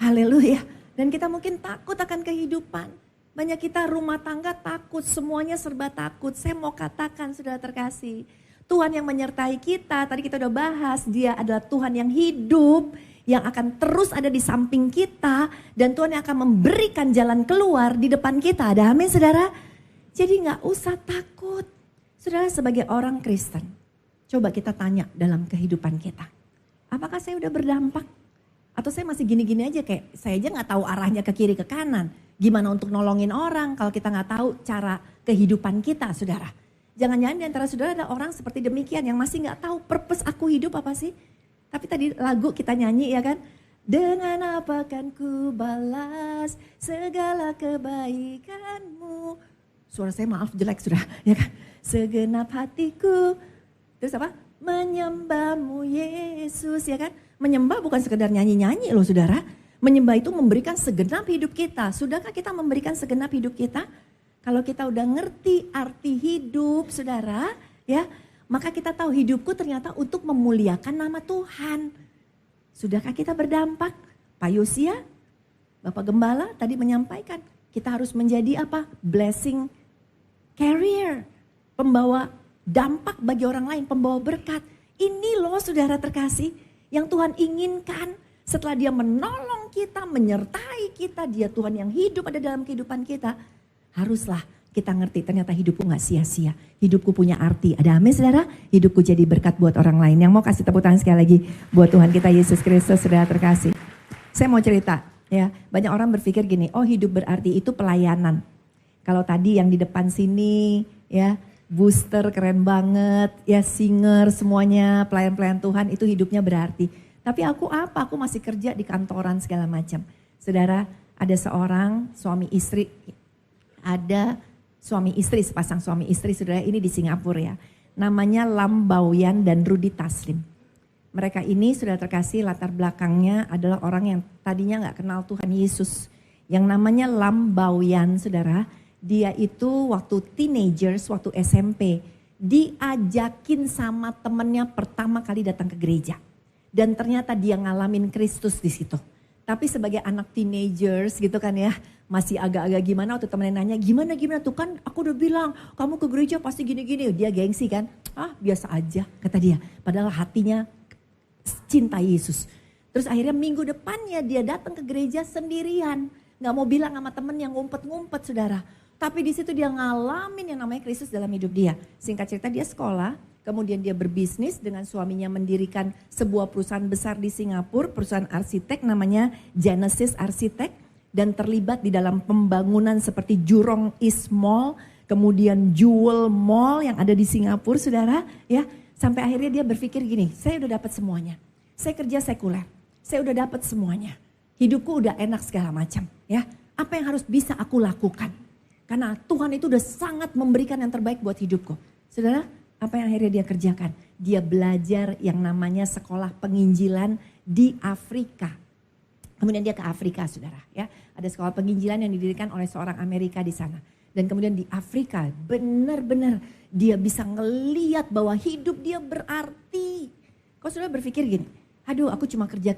Haleluya. Dan kita mungkin takut akan kehidupan. Banyak kita rumah tangga takut, semuanya serba takut. Saya mau katakan sudah terkasih. Tuhan yang menyertai kita, tadi kita udah bahas. Dia adalah Tuhan yang hidup, yang akan terus ada di samping kita. Dan Tuhan yang akan memberikan jalan keluar di depan kita. Ada amin saudara? Jadi gak usah takut. Saudara sebagai orang Kristen, coba kita tanya dalam kehidupan kita. Apakah saya udah berdampak? Atau saya masih gini-gini aja kayak saya aja gak tahu arahnya ke kiri ke kanan. Gimana untuk nolongin orang kalau kita gak tahu cara kehidupan kita saudara. Jangan-jangan di antara saudara ada orang seperti demikian yang masih gak tahu purpose aku hidup apa sih. Tapi tadi lagu kita nyanyi ya kan. Dengan apa kan ku balas segala kebaikanmu. Suara saya maaf jelek sudah, ya kan? Segenap hatiku, terus apa? Menyembahmu Yesus, ya kan? Menyembah bukan sekedar nyanyi-nyanyi loh saudara. Menyembah itu memberikan segenap hidup kita. Sudahkah kita memberikan segenap hidup kita? Kalau kita udah ngerti arti hidup, saudara, ya, maka kita tahu hidupku ternyata untuk memuliakan nama Tuhan. Sudahkah kita berdampak? Pak Yosia, Bapak Gembala tadi menyampaikan, kita harus menjadi apa? Blessing carrier, pembawa dampak bagi orang lain, pembawa berkat. Ini loh saudara terkasih, yang Tuhan inginkan setelah dia menolong kita, menyertai kita, dia Tuhan yang hidup ada dalam kehidupan kita. Haruslah kita ngerti ternyata hidupku gak sia-sia. Hidupku punya arti. Ada amin saudara? Hidupku jadi berkat buat orang lain. Yang mau kasih tepuk tangan sekali lagi buat Tuhan kita Yesus Kristus, saudara terkasih. Saya mau cerita ya. Banyak orang berpikir gini, oh hidup berarti itu pelayanan. Kalau tadi yang di depan sini ya, booster keren banget, ya singer semuanya, pelayan-pelayan Tuhan itu hidupnya berarti. Tapi aku apa? Aku masih kerja di kantoran segala macam. Saudara, ada seorang suami istri, sepasang suami istri saudara ini di Singapura ya. Namanya Lam Baoyan dan Rudy Taslim. Mereka ini saudara terkasih latar belakangnya adalah orang yang tadinya gak kenal Tuhan Yesus. Yang namanya Lam Baoyan saudara, dia itu waktu teenagers, waktu SMP, diajakin sama temennya pertama kali datang ke gereja. Dan ternyata dia ngalamin Kristus di situ. Tapi sebagai anak teenagers gitu kan ya, masih agak-agak gimana waktu temennya nanya, gimana tuh kan aku udah bilang kamu ke gereja pasti gini-gini. Dia gengsi kan, biasa aja kata dia. Padahal hatinya cinta Yesus. Terus akhirnya minggu depannya dia datang ke gereja sendirian. Gak mau bilang sama temen yang ngumpet-ngumpet saudara. Tapi di situ dia ngalamin yang namanya Kristus dalam hidup dia. Singkat cerita dia sekolah, kemudian dia berbisnis dengan suaminya mendirikan sebuah perusahaan besar di Singapura, perusahaan arsitek namanya Genesis Arsitek. Dan terlibat di dalam pembangunan seperti Jurong East Mall, kemudian Jewel Mall yang ada di Singapura saudara. Ya, sampai akhirnya dia berpikir gini, saya udah dapat semuanya. Saya kerja sekuler, saya udah dapat semuanya. Hidupku udah enak segala macam. Ya, apa yang harus bisa aku lakukan? Karena Tuhan itu udah sangat memberikan yang terbaik buat hidupku. Saudara, apa yang akhirnya dia kerjakan? Dia belajar yang namanya sekolah penginjilan di Afrika. Kemudian dia ke Afrika saudara ya. Ada sekolah penginjilan yang didirikan oleh seorang Amerika di sana. Dan kemudian di Afrika benar-benar dia bisa ngeliat bahwa hidup dia berarti. Kok saudara berpikir gini, aduh aku cuma kerja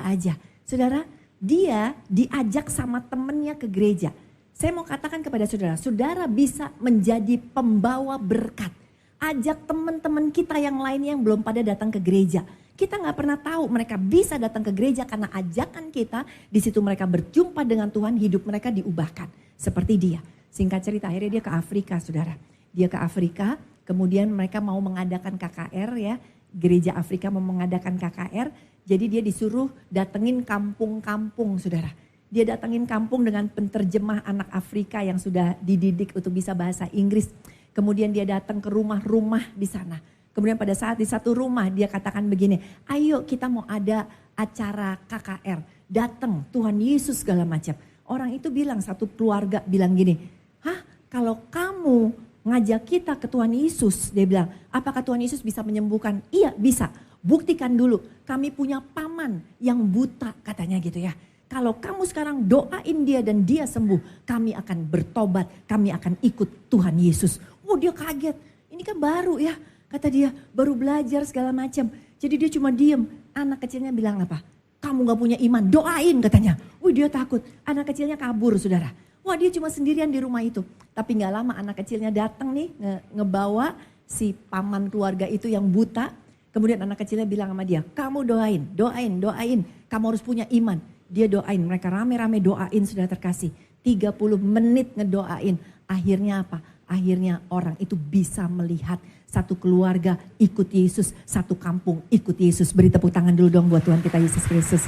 aja. Saudara, dia diajak sama temennya ke gereja. Saya mau katakan kepada saudara, saudara bisa menjadi pembawa berkat. Ajak teman-teman kita yang lain yang belum pada datang ke gereja. Kita gak pernah tahu mereka bisa datang ke gereja karena ajakan kita. Di situ mereka berjumpa dengan Tuhan, hidup mereka diubahkan. Seperti dia. Singkat cerita akhirnya dia ke Afrika saudara. Dia ke Afrika, kemudian mereka mau mengadakan KKR ya. Gereja Afrika mau mengadakan KKR. Jadi dia disuruh datengin kampung-kampung saudara. Dia datengin kampung dengan penterjemah anak Afrika yang sudah dididik untuk bisa bahasa Inggris. Kemudian dia datang ke rumah-rumah di sana. Kemudian pada saat di satu rumah dia katakan begini, ayo kita mau ada acara KKR. Datang Tuhan Yesus segala macam. Orang itu bilang, satu keluarga bilang gini, kalau kamu ngajak kita ke Tuhan Yesus, dia bilang, apakah Tuhan Yesus bisa menyembuhkan? Iya bisa, buktikan dulu. Kami punya paman yang buta katanya gitu ya. Kalau kamu sekarang doain dia dan dia sembuh, kami akan bertobat, kami akan ikut Tuhan Yesus. Oh dia kaget, ini kan baru ya, kata dia baru belajar segala macam. Jadi dia cuma diem, anak kecilnya bilang apa? Kamu gak punya iman, doain katanya. Wih dia takut, anak kecilnya kabur saudara. Wah dia cuma sendirian di rumah itu. Tapi gak lama anak kecilnya datang nih ngebawa si paman keluarga itu yang buta. Kemudian anak kecilnya bilang sama dia, kamu doain, kamu harus punya iman. Dia doain, mereka rame-rame doain sudah terkasih. 30 menit ngedoain. Akhirnya apa? Akhirnya orang itu bisa melihat satu keluarga ikut Yesus, satu kampung ikut Yesus. Beri tepuk tangan dulu dong buat Tuhan kita Yesus Kristus.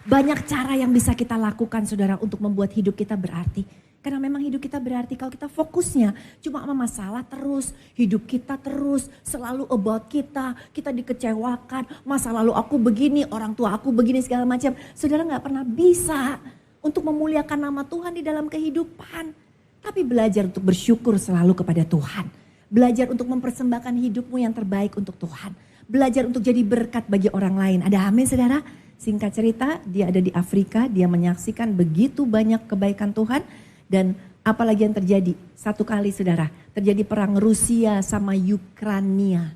Banyak cara yang bisa kita lakukan saudara untuk membuat hidup kita berarti. Karena memang hidup kita berarti kalau kita fokusnya cuma sama masalah terus. Hidup kita terus selalu about kita dikecewakan. Masa lalu aku begini, orang tua aku begini segala macam. Saudara gak pernah bisa untuk memuliakan nama Tuhan di dalam kehidupan. Tapi belajar untuk bersyukur selalu kepada Tuhan. Belajar untuk mempersembahkan hidupmu yang terbaik untuk Tuhan. Belajar untuk jadi berkat bagi orang lain. Ada amin saudara? Singkat cerita dia ada di Afrika, dia menyaksikan begitu banyak kebaikan Tuhan. Dan Apalagi yang terjadi? Satu kali saudara, terjadi perang Rusia sama Ukraina.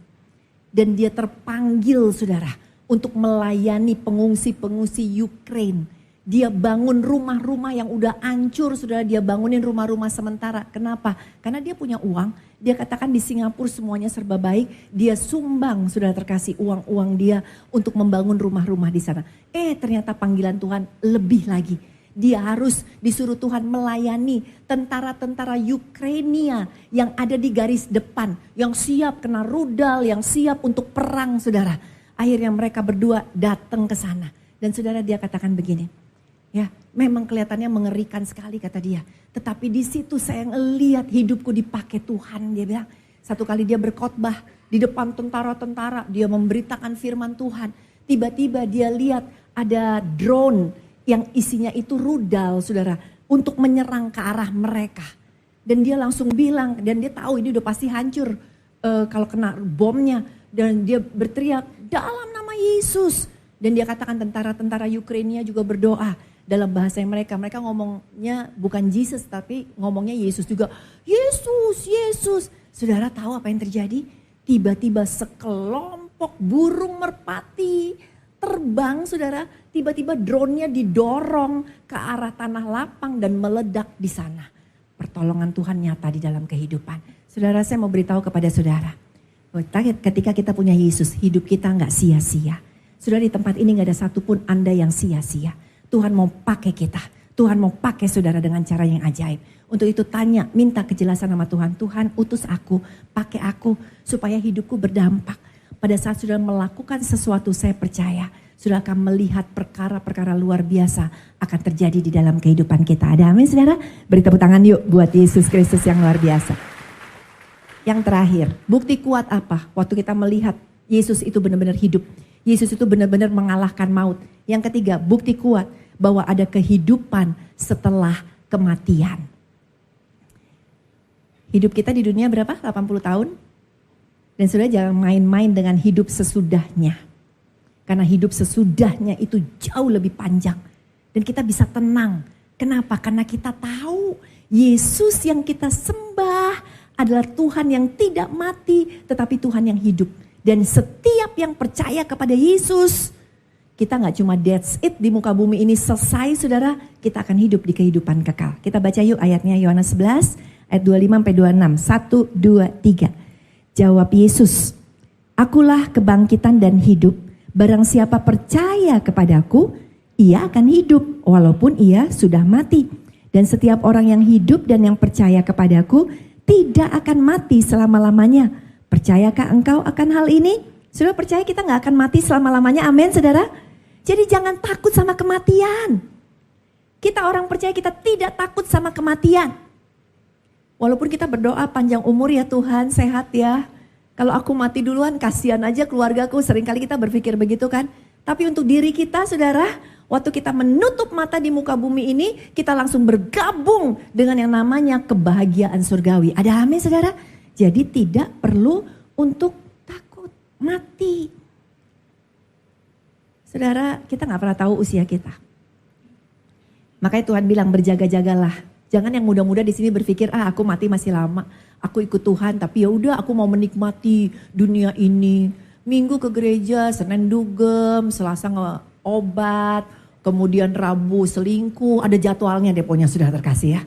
Dan dia terpanggil saudara untuk melayani pengungsi-pengungsi Ukraina. Dia bangun rumah-rumah yang udah hancur, saudara. Dia bangunin rumah-rumah sementara. Kenapa? Karena dia punya uang. Dia katakan di Singapura semuanya serba baik. Dia sumbang, saudara terkasih, uang-uang dia untuk membangun rumah-rumah di sana. Ternyata panggilan Tuhan lebih lagi. Dia harus disuruh Tuhan melayani tentara-tentara Ukraina yang ada di garis depan. Yang siap kena rudal, yang siap untuk perang, saudara. Akhirnya mereka berdua datang ke sana. Dan saudara, dia katakan begini. Ya, memang kelihatannya mengerikan sekali kata dia. Tetapi di situ saya ngelihat hidupku dipakai Tuhan, dia bilang. Satu kali dia berkhotbah di depan tentara-tentara, dia memberitakan firman Tuhan. Tiba-tiba dia lihat ada drone yang isinya itu rudal, saudara, untuk menyerang ke arah mereka. Dan dia langsung bilang, dan dia tahu ini udah pasti hancur kalau kena bomnya. Dan dia berteriak, dalam nama Yesus. Dan dia katakan tentara-tentara Ukraina juga berdoa. Dalam bahasa mereka ngomongnya bukan Jesus tapi ngomongnya Yesus juga. Yesus, Yesus. Saudara tahu apa yang terjadi? Tiba-tiba sekelompok burung merpati terbang, saudara. Tiba-tiba drone-nya didorong ke arah tanah lapang dan meledak di sana. Pertolongan Tuhan nyata di dalam kehidupan. Saudara, saya mau beritahu kepada saudara. Ketika kita punya Yesus, hidup kita gak sia-sia. Saudara, di tempat ini gak ada satupun Anda yang sia-sia. Tuhan mau pakai kita. Tuhan mau pakai saudara dengan cara yang ajaib. Untuk itu tanya, minta kejelasan sama Tuhan. Tuhan utus aku, pakai aku supaya hidupku berdampak. Pada saat saudara melakukan sesuatu, saya percaya saudara akan melihat perkara-perkara luar biasa akan terjadi di dalam kehidupan kita. Ada amin saudara? Beri tepuk tangan yuk buat Yesus Kristus yang luar biasa. Yang terakhir, bukti kuat apa? Waktu kita melihat Yesus itu benar-benar hidup. Yesus itu benar-benar mengalahkan maut. Yang ketiga, bukti kuat bahwa ada kehidupan setelah kematian. Hidup kita di dunia berapa? 80 tahun. Dan saudara jangan main-main dengan hidup sesudahnya. Karena hidup sesudahnya itu jauh lebih panjang. Dan kita bisa tenang. Kenapa? Karena kita tahu Yesus yang kita sembah adalah Tuhan yang tidak mati tetapi Tuhan yang hidup. Dan setiap yang percaya kepada Yesus, kita gak cuma that's it di muka bumi ini selesai saudara, kita akan hidup di kehidupan kekal. Kita baca yuk ayatnya Yohanes 11 ayat 25-26. 1, 2, 3. Jawab Yesus, akulah kebangkitan dan hidup. Barang siapa percaya kepadaku, ia akan hidup walaupun ia sudah mati. Dan setiap orang yang hidup dan yang percaya kepadaku tidak akan mati selama-lamanya. Percayakah engkau akan hal ini? Saudara percaya kita gak akan mati selama-lamanya, amin saudara? Jadi jangan takut sama kematian. Kita orang percaya kita tidak takut sama kematian. Walaupun kita berdoa panjang umur ya Tuhan, sehat ya. Kalau aku mati duluan kasihan aja keluargaku, seringkali kita berpikir begitu kan. Tapi untuk diri kita saudara, waktu kita menutup mata di muka bumi ini, kita langsung bergabung dengan yang namanya kebahagiaan surgawi. Ada amin saudara? Jadi tidak perlu untuk takut mati. Saudara, kita gak pernah tahu usia kita. Makanya Tuhan bilang berjaga-jagalah. Jangan yang muda-muda di sini berpikir, aku mati masih lama. Aku ikut Tuhan, tapi ya udah aku mau menikmati dunia ini. Minggu ke gereja, Senin dugem, Selasa obat, kemudian Rabu selingkuh. Ada jadwalnya deh pokoknya sudah terkasih ya.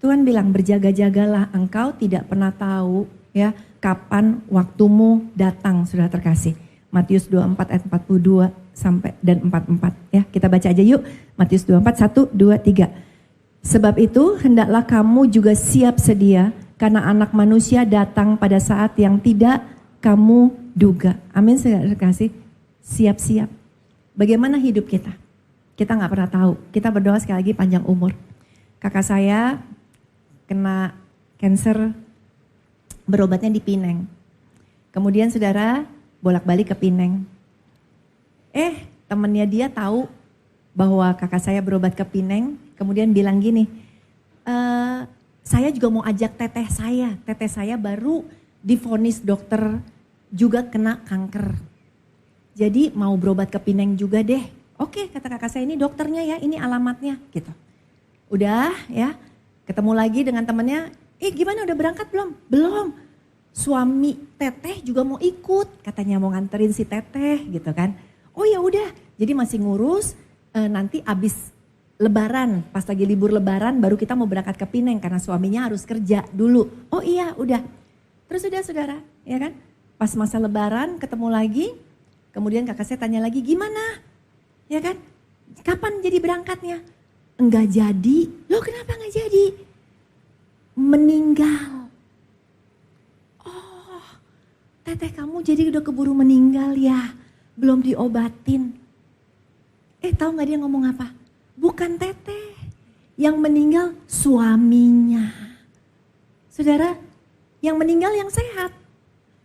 Tuhan bilang berjaga-jagalah, engkau tidak pernah tahu ya kapan waktumu datang sudah terkasih. Matius 24 ayat 42 sampai dan 44 ya. Kita baca aja yuk. Matius 24 1 2 3. Sebab itu hendaklah kamu juga siap sedia karena anak manusia datang pada saat yang tidak kamu duga. Amin sudah terkasih. Siap-siap. Bagaimana hidup kita? Kita gak pernah tahu. Kita berdoa sekali lagi panjang umur. Kakak saya kena cancer, berobatnya di Pineng. Kemudian saudara bolak-balik ke Pineng. Temennya dia tahu bahwa kakak saya berobat ke Pineng. Kemudian bilang gini, saya juga mau ajak teteh saya. Teteh saya baru divonis dokter juga kena kanker. Jadi mau berobat ke Pineng juga deh. Oke, kata kakak saya, ini dokternya ya, ini alamatnya gitu. Udah ya. Ketemu lagi dengan temennya, gimana udah berangkat belum? Belum. Suami Teteh juga mau ikut, katanya mau nganterin si Teteh gitu kan. Oh ya udah, jadi masih ngurus, nanti abis Lebaran, pas lagi libur Lebaran baru kita mau berangkat ke Pineng karena suaminya harus kerja dulu. Oh iya udah, terus udah saudara, ya kan? Pas masa Lebaran ketemu lagi, kemudian kakak saya tanya lagi gimana, ya kan? Kapan jadi berangkatnya? Enggak jadi. Loh kenapa enggak jadi? Meninggal. Oh, Teteh kamu jadi udah keburu meninggal ya, belum diobatin. Tahu nggak dia ngomong apa? Bukan Teteh, yang meninggal suaminya. Saudara, yang meninggal yang sehat,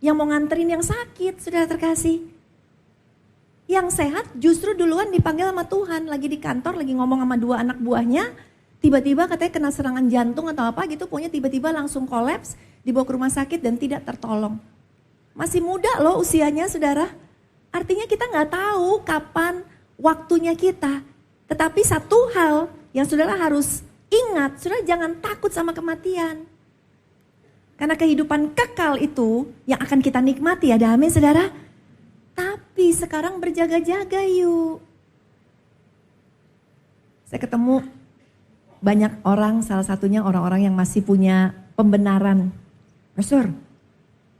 yang mau nganterin yang sakit, saudara terkasih. Yang sehat justru duluan dipanggil sama Tuhan, lagi di kantor, lagi ngomong sama 2 anak buahnya, tiba-tiba katanya kena serangan jantung atau apa gitu, pokoknya tiba-tiba langsung kolaps, dibawa ke rumah sakit dan tidak tertolong. Masih muda loh usianya saudara, artinya kita nggak tahu kapan waktunya kita. Tetapi satu hal yang saudara harus ingat, saudara jangan takut sama kematian. Karena kehidupan kekal itu yang akan kita nikmati, ada amin saudara. Tapi sekarang berjaga-jaga yuk. Saya ketemu banyak orang, salah satunya orang-orang yang masih punya pembenaran. Pastor,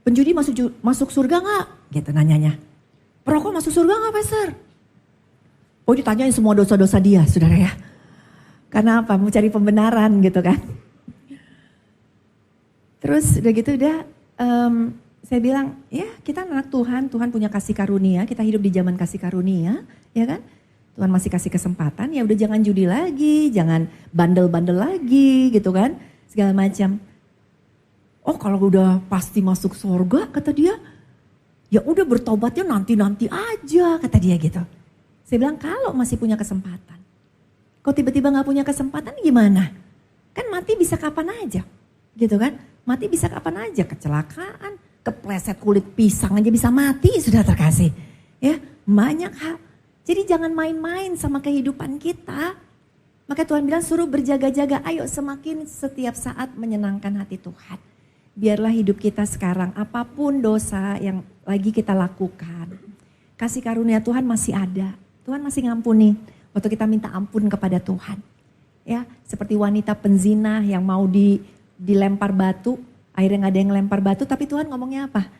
penjudi masuk surga gak? Gitu nanyanya. Perokok masuk surga gak Pastor? Oh ditanyain semua dosa-dosa dia saudara ya. Karena apa? Mau cari pembenaran gitu kan. Terus udah gitu saya bilang ya kita anak Tuhan, Tuhan punya kasih karunia, kita hidup di zaman kasih karunia ya kan. Tuhan masih kasih kesempatan, ya udah jangan judi lagi, jangan bandel-bandel lagi gitu kan. Segala macam. Oh kalau udah pasti masuk surga kata dia, ya udah bertobatnya nanti-nanti aja kata dia gitu. Saya bilang kalau masih punya kesempatan, kok tiba-tiba gak punya kesempatan gimana? Kan mati bisa kapan aja, gitu kan? Mati bisa kapan aja, kecelakaan, kepleset kulit pisang aja bisa mati, sudah terkasih. Ya, banyak hal. Jadi jangan main-main sama kehidupan kita. Maka Tuhan bilang suruh berjaga-jaga, ayo semakin setiap saat menyenangkan hati Tuhan. Biarlah hidup kita sekarang, apapun dosa yang lagi kita lakukan, kasih karunia Tuhan masih ada. Tuhan masih ngampuni waktu kita minta ampun kepada Tuhan. Ya, seperti wanita penzina yang mau dilempar batu, akhirnya gak ada yang lempar batu, tapi Tuhan ngomongnya apa?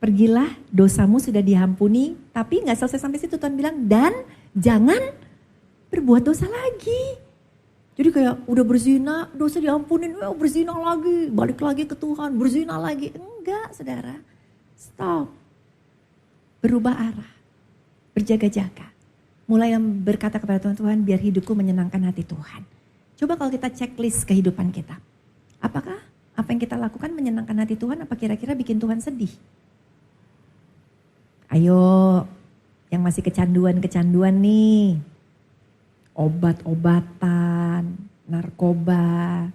Pergilah, dosamu sudah diampuni, tapi gak selesai sampai situ. Tuhan bilang, dan jangan berbuat dosa lagi. Jadi kayak udah berzina, dosa diampunin, berzina lagi, balik lagi ke Tuhan, berzina lagi. Enggak saudara, stop. Berubah arah. Berjaga-jaga. Mulai berkata kepada Tuhan, Tuhan biar hidupku menyenangkan hati Tuhan. Coba kalau kita checklist kehidupan kita. Apakah apa yang kita lakukan menyenangkan hati Tuhan, apa kira-kira bikin Tuhan sedih? Ayo, yang masih kecanduan-kecanduan nih. Obat-obatan, narkoba,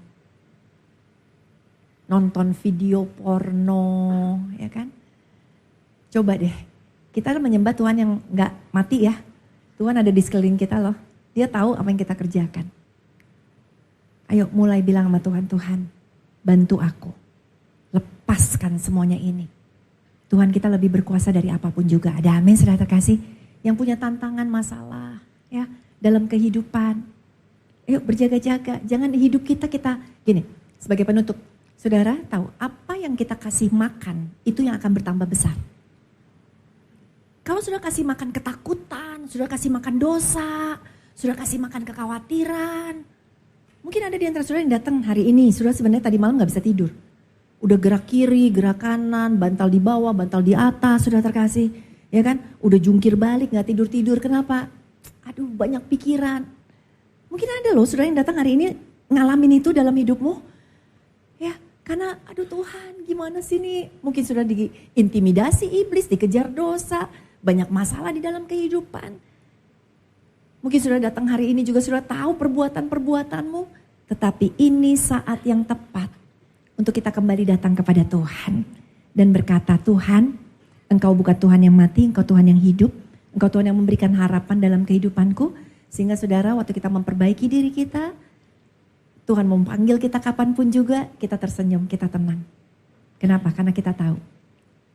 nonton video porno, ya kan? Coba deh. Kita menyembah Tuhan yang gak mati ya. Tuhan ada di sekeliling kita loh. Dia tahu apa yang kita kerjakan. Ayo mulai bilang sama Tuhan, Tuhan bantu aku. Lepaskan semuanya ini. Tuhan kita lebih berkuasa dari apapun juga. Ada amin saudara terkasih. Yang punya tantangan masalah ya dalam kehidupan. Ayo berjaga-jaga. Jangan hidup kita gini sebagai penutup. Saudara tahu apa yang kita kasih makan itu yang akan bertambah besar. Kalau sudah kasih makan ketakutan, sudah kasih makan dosa, sudah kasih makan kekhawatiran. Mungkin ada di antara saudara yang datang hari ini, saudara sebenarnya tadi malam gak bisa tidur. Udah gerak kiri, gerak kanan, bantal di bawah, bantal di atas, sudah terkasih. Ya kan, udah jungkir balik gak tidur-tidur, kenapa? Aduh banyak pikiran. Mungkin ada loh saudara yang datang hari ini ngalamin itu dalam hidupmu. Ya, karena aduh Tuhan gimana sih nih, mungkin sudah diintimidasi iblis, dikejar dosa. Banyak masalah di dalam kehidupan. Mungkin sudah datang hari ini juga sudah tahu perbuatan-perbuatanmu. Tetapi ini saat yang tepat untuk kita kembali datang kepada Tuhan. Dan berkata, Tuhan Engkau bukan Tuhan yang mati, Engkau Tuhan yang hidup. Engkau Tuhan yang memberikan harapan dalam kehidupanku. Sehingga saudara waktu kita memperbaiki diri kita, Tuhan mau panggil kita kapanpun juga, kita tersenyum, kita tenang. Kenapa? Karena kita tahu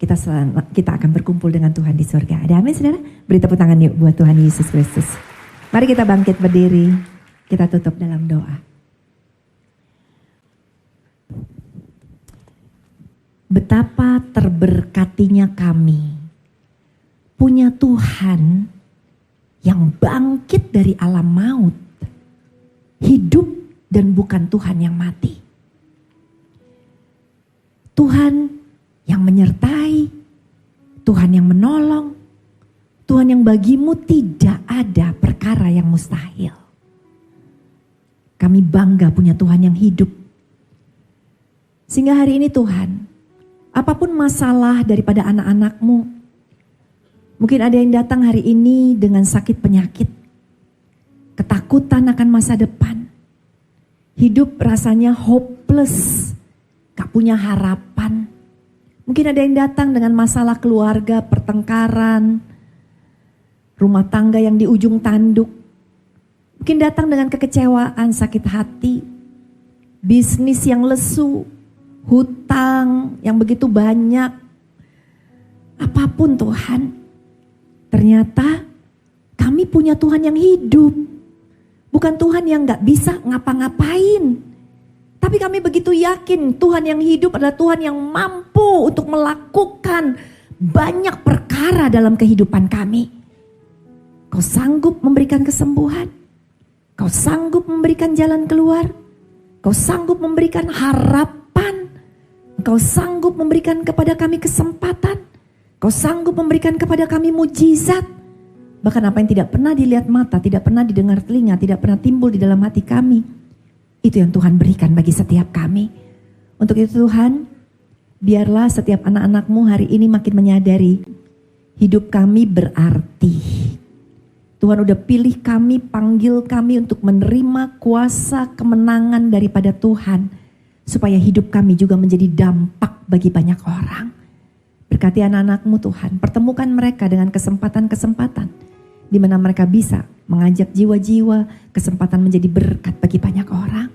kita akan berkumpul dengan Tuhan di surga. Ada amin saudara? Beri tepuk tangan yuk buat Tuhan Yesus Kristus. Mari kita bangkit berdiri, kita tutup dalam doa. Betapa terberkatinya kami punya Tuhan yang bangkit dari alam maut, hidup dan bukan Tuhan yang mati. Tuhan yang menyertai, Tuhan yang menolong, Tuhan yang bagimu tidak ada perkara yang mustahil. Kami bangga punya Tuhan yang hidup. Sehingga hari ini Tuhan, apapun masalah daripada anak-anakmu, mungkin ada yang datang hari ini dengan sakit penyakit, ketakutan akan masa depan, hidup rasanya hopeless, gak punya harapan. Mungkin ada yang datang dengan masalah keluarga, pertengkaran, rumah tangga yang di ujung tanduk. Mungkin datang dengan kekecewaan, sakit hati, bisnis yang lesu, hutang yang begitu banyak. Apapun Tuhan, ternyata kami punya Tuhan yang hidup. Bukan Tuhan yang gak bisa ngapa-ngapain. Tapi kami begitu yakin Tuhan yang hidup adalah Tuhan yang mampu untuk melakukan banyak perkara dalam kehidupan kami. Kau sanggup memberikan kesembuhan. Kau sanggup memberikan jalan keluar. Kau sanggup memberikan harapan. Kau sanggup memberikan kepada kami kesempatan. Kau sanggup memberikan kepada kami mujizat. Bahkan apa yang tidak pernah dilihat mata, tidak pernah didengar telinga, tidak pernah timbul di dalam hati kami. Itu yang Tuhan berikan bagi setiap kami. Untuk itu Tuhan, biarlah setiap anak-anakmu hari ini makin menyadari hidup kami berarti. Tuhan udah pilih kami, panggil kami untuk menerima kuasa kemenangan daripada Tuhan. Supaya hidup kami juga menjadi dampak bagi banyak orang. Berkati anak-anakmu Tuhan, pertemukan mereka dengan kesempatan-kesempatan. Di mana mereka bisa mengajak jiwa-jiwa, kesempatan menjadi berkat bagi banyak orang.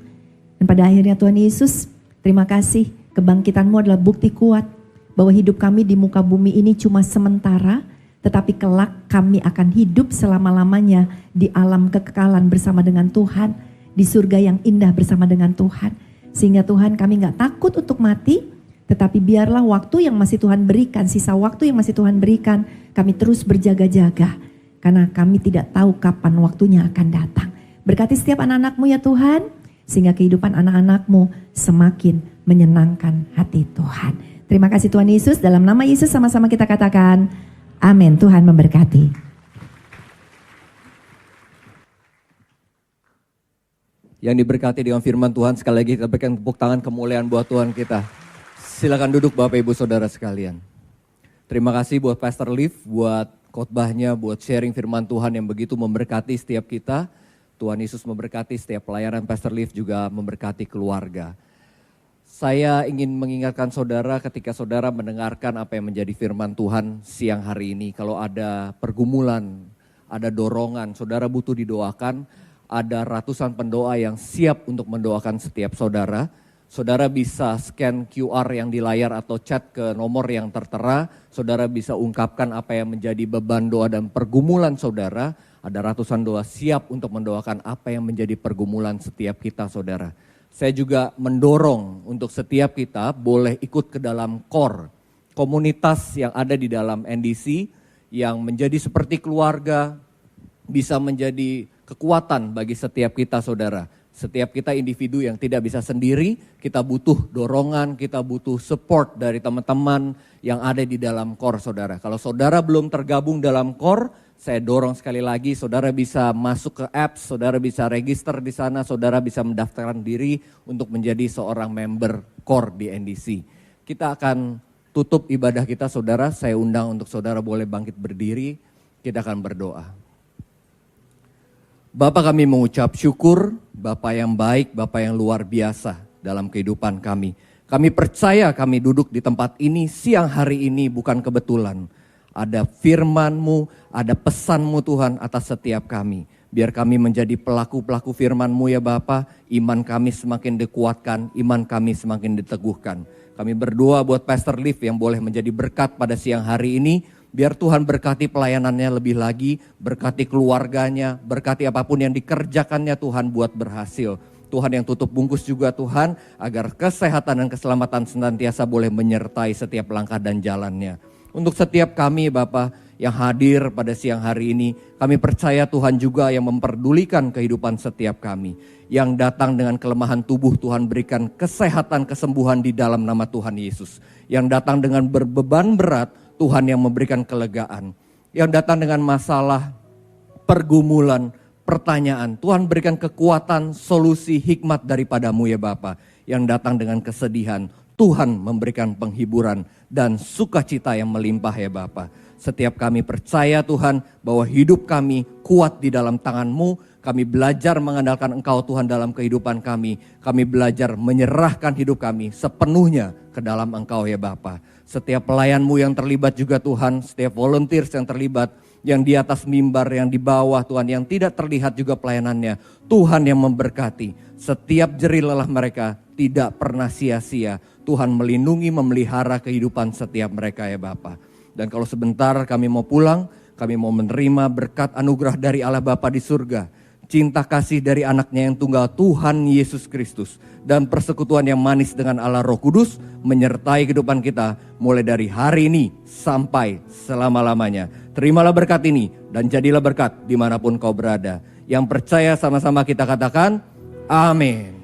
Dan pada akhirnya Tuhan Yesus, terima kasih kebangkitan-Mu adalah bukti kuat bahwa hidup kami di muka bumi ini cuma sementara, tetapi kelak kami akan hidup selama-lamanya di alam kekekalan bersama dengan Tuhan, di surga yang indah bersama dengan Tuhan. Sehingga Tuhan kami gak takut untuk mati, tetapi biarlah waktu yang masih Tuhan berikan, sisa waktu yang masih Tuhan berikan, kami terus berjaga-jaga. Karena kami tidak tahu kapan waktunya akan datang. Berkati setiap anak-anak-Mu ya Tuhan. Sehingga kehidupan anak-anak-Mu semakin menyenangkan hati Tuhan. Terima kasih Tuhan Yesus. Dalam nama Yesus sama-sama kita katakan amin. Tuhan memberkati. Yang diberkati dengan firman Tuhan, sekali lagi kita berikan tepuk tangan kemuliaan buat Tuhan kita. Silakan duduk Bapak Ibu Saudara sekalian. Terima kasih buat Pastor Liv, buat khotbahnya, buat sharing firman Tuhan yang begitu memberkati setiap kita. Tuhan Yesus memberkati setiap pelayanan, Pastor Liv juga memberkati keluarga. Saya ingin mengingatkan saudara ketika saudara mendengarkan apa yang menjadi firman Tuhan siang hari ini. Kalau ada pergumulan, ada dorongan, saudara butuh didoakan. Ada ratusan pendoa yang siap untuk mendoakan setiap saudara. Saudara bisa scan QR yang di layar atau chat ke nomor yang tertera. Saudara bisa ungkapkan apa yang menjadi beban doa dan pergumulan saudara. Ada ratusan doa siap untuk mendoakan apa yang menjadi pergumulan setiap kita saudara. Saya juga mendorong untuk setiap kita boleh ikut ke dalam core. Komunitas yang ada di dalam NDC yang menjadi seperti keluarga, bisa menjadi kekuatan bagi setiap kita saudara. Setiap kita individu yang tidak bisa sendiri, kita butuh dorongan, kita butuh support dari teman-teman yang ada di dalam core saudara. Kalau saudara belum tergabung dalam core, saya dorong sekali lagi, saudara bisa masuk ke apps, saudara bisa register di sana, saudara bisa mendaftarkan diri untuk menjadi seorang member core di NDC. Kita akan tutup ibadah kita saudara, saya undang untuk saudara boleh bangkit berdiri, kita akan berdoa. Bapa kami mengucap syukur, Bapa yang baik, Bapa yang luar biasa dalam kehidupan kami. Kami percaya kami duduk di tempat ini siang hari ini bukan kebetulan. Ada firman-Mu, ada pesan-Mu Tuhan atas setiap kami. Biar kami menjadi pelaku-pelaku firman-Mu ya Bapa, iman kami semakin dikuatkan, iman kami semakin diteguhkan. Kami berdoa buat Pastor Liv yang boleh menjadi berkat pada siang hari ini. Biar Tuhan berkati pelayanannya lebih lagi, berkati keluarganya, berkati apapun yang dikerjakannya Tuhan buat berhasil. Tuhan yang tutup bungkus juga Tuhan, agar kesehatan dan keselamatan senantiasa boleh menyertai setiap langkah dan jalannya. Untuk setiap kami Bapa yang hadir pada siang hari ini, kami percaya Tuhan juga yang memperdulikan kehidupan setiap kami. Yang datang dengan kelemahan tubuh, Tuhan berikan kesehatan, kesembuhan di dalam nama Tuhan Yesus. Yang datang dengan berbeban berat, Tuhan yang memberikan kelegaan. Yang datang dengan masalah, pergumulan, pertanyaan, Tuhan berikan kekuatan, solusi, hikmat daripadamu ya Bapa. Yang datang dengan kesedihan, Tuhan memberikan penghiburan dan sukacita yang melimpah ya Bapa. Setiap kami percaya Tuhan bahwa hidup kami kuat di dalam tangan-Mu. Kami belajar mengandalkan Engkau Tuhan dalam kehidupan kami. Kami belajar menyerahkan hidup kami sepenuhnya ke dalam Engkau ya Bapa. Setiap pelayan-Mu yang terlibat juga Tuhan, setiap volunteers yang terlibat, yang di atas mimbar, yang di bawah Tuhan, yang tidak terlihat juga pelayanannya. Tuhan yang memberkati. Setiap jerih lelah mereka tidak pernah sia-sia. Tuhan melindungi, memelihara kehidupan setiap mereka ya Bapa. Dan kalau sebentar kami mau pulang, kami mau menerima berkat anugerah dari Allah Bapa di surga. Cinta kasih dari anaknya yang tunggal Tuhan Yesus Kristus. Dan persekutuan yang manis dengan Allah Roh Kudus menyertai kehidupan kita mulai dari hari ini sampai selama-lamanya. Terimalah berkat ini dan jadilah berkat dimanapun kau berada. Yang percaya sama-sama kita katakan, amin.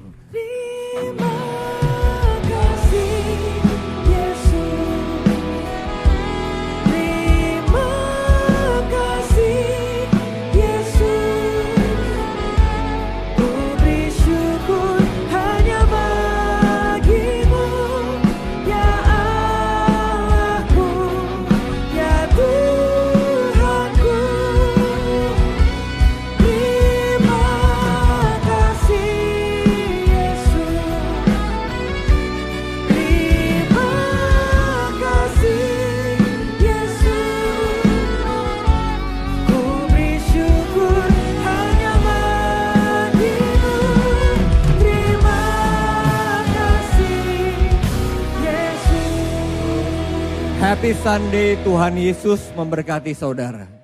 Happy Sunday, Tuhan Yesus memberkati saudara.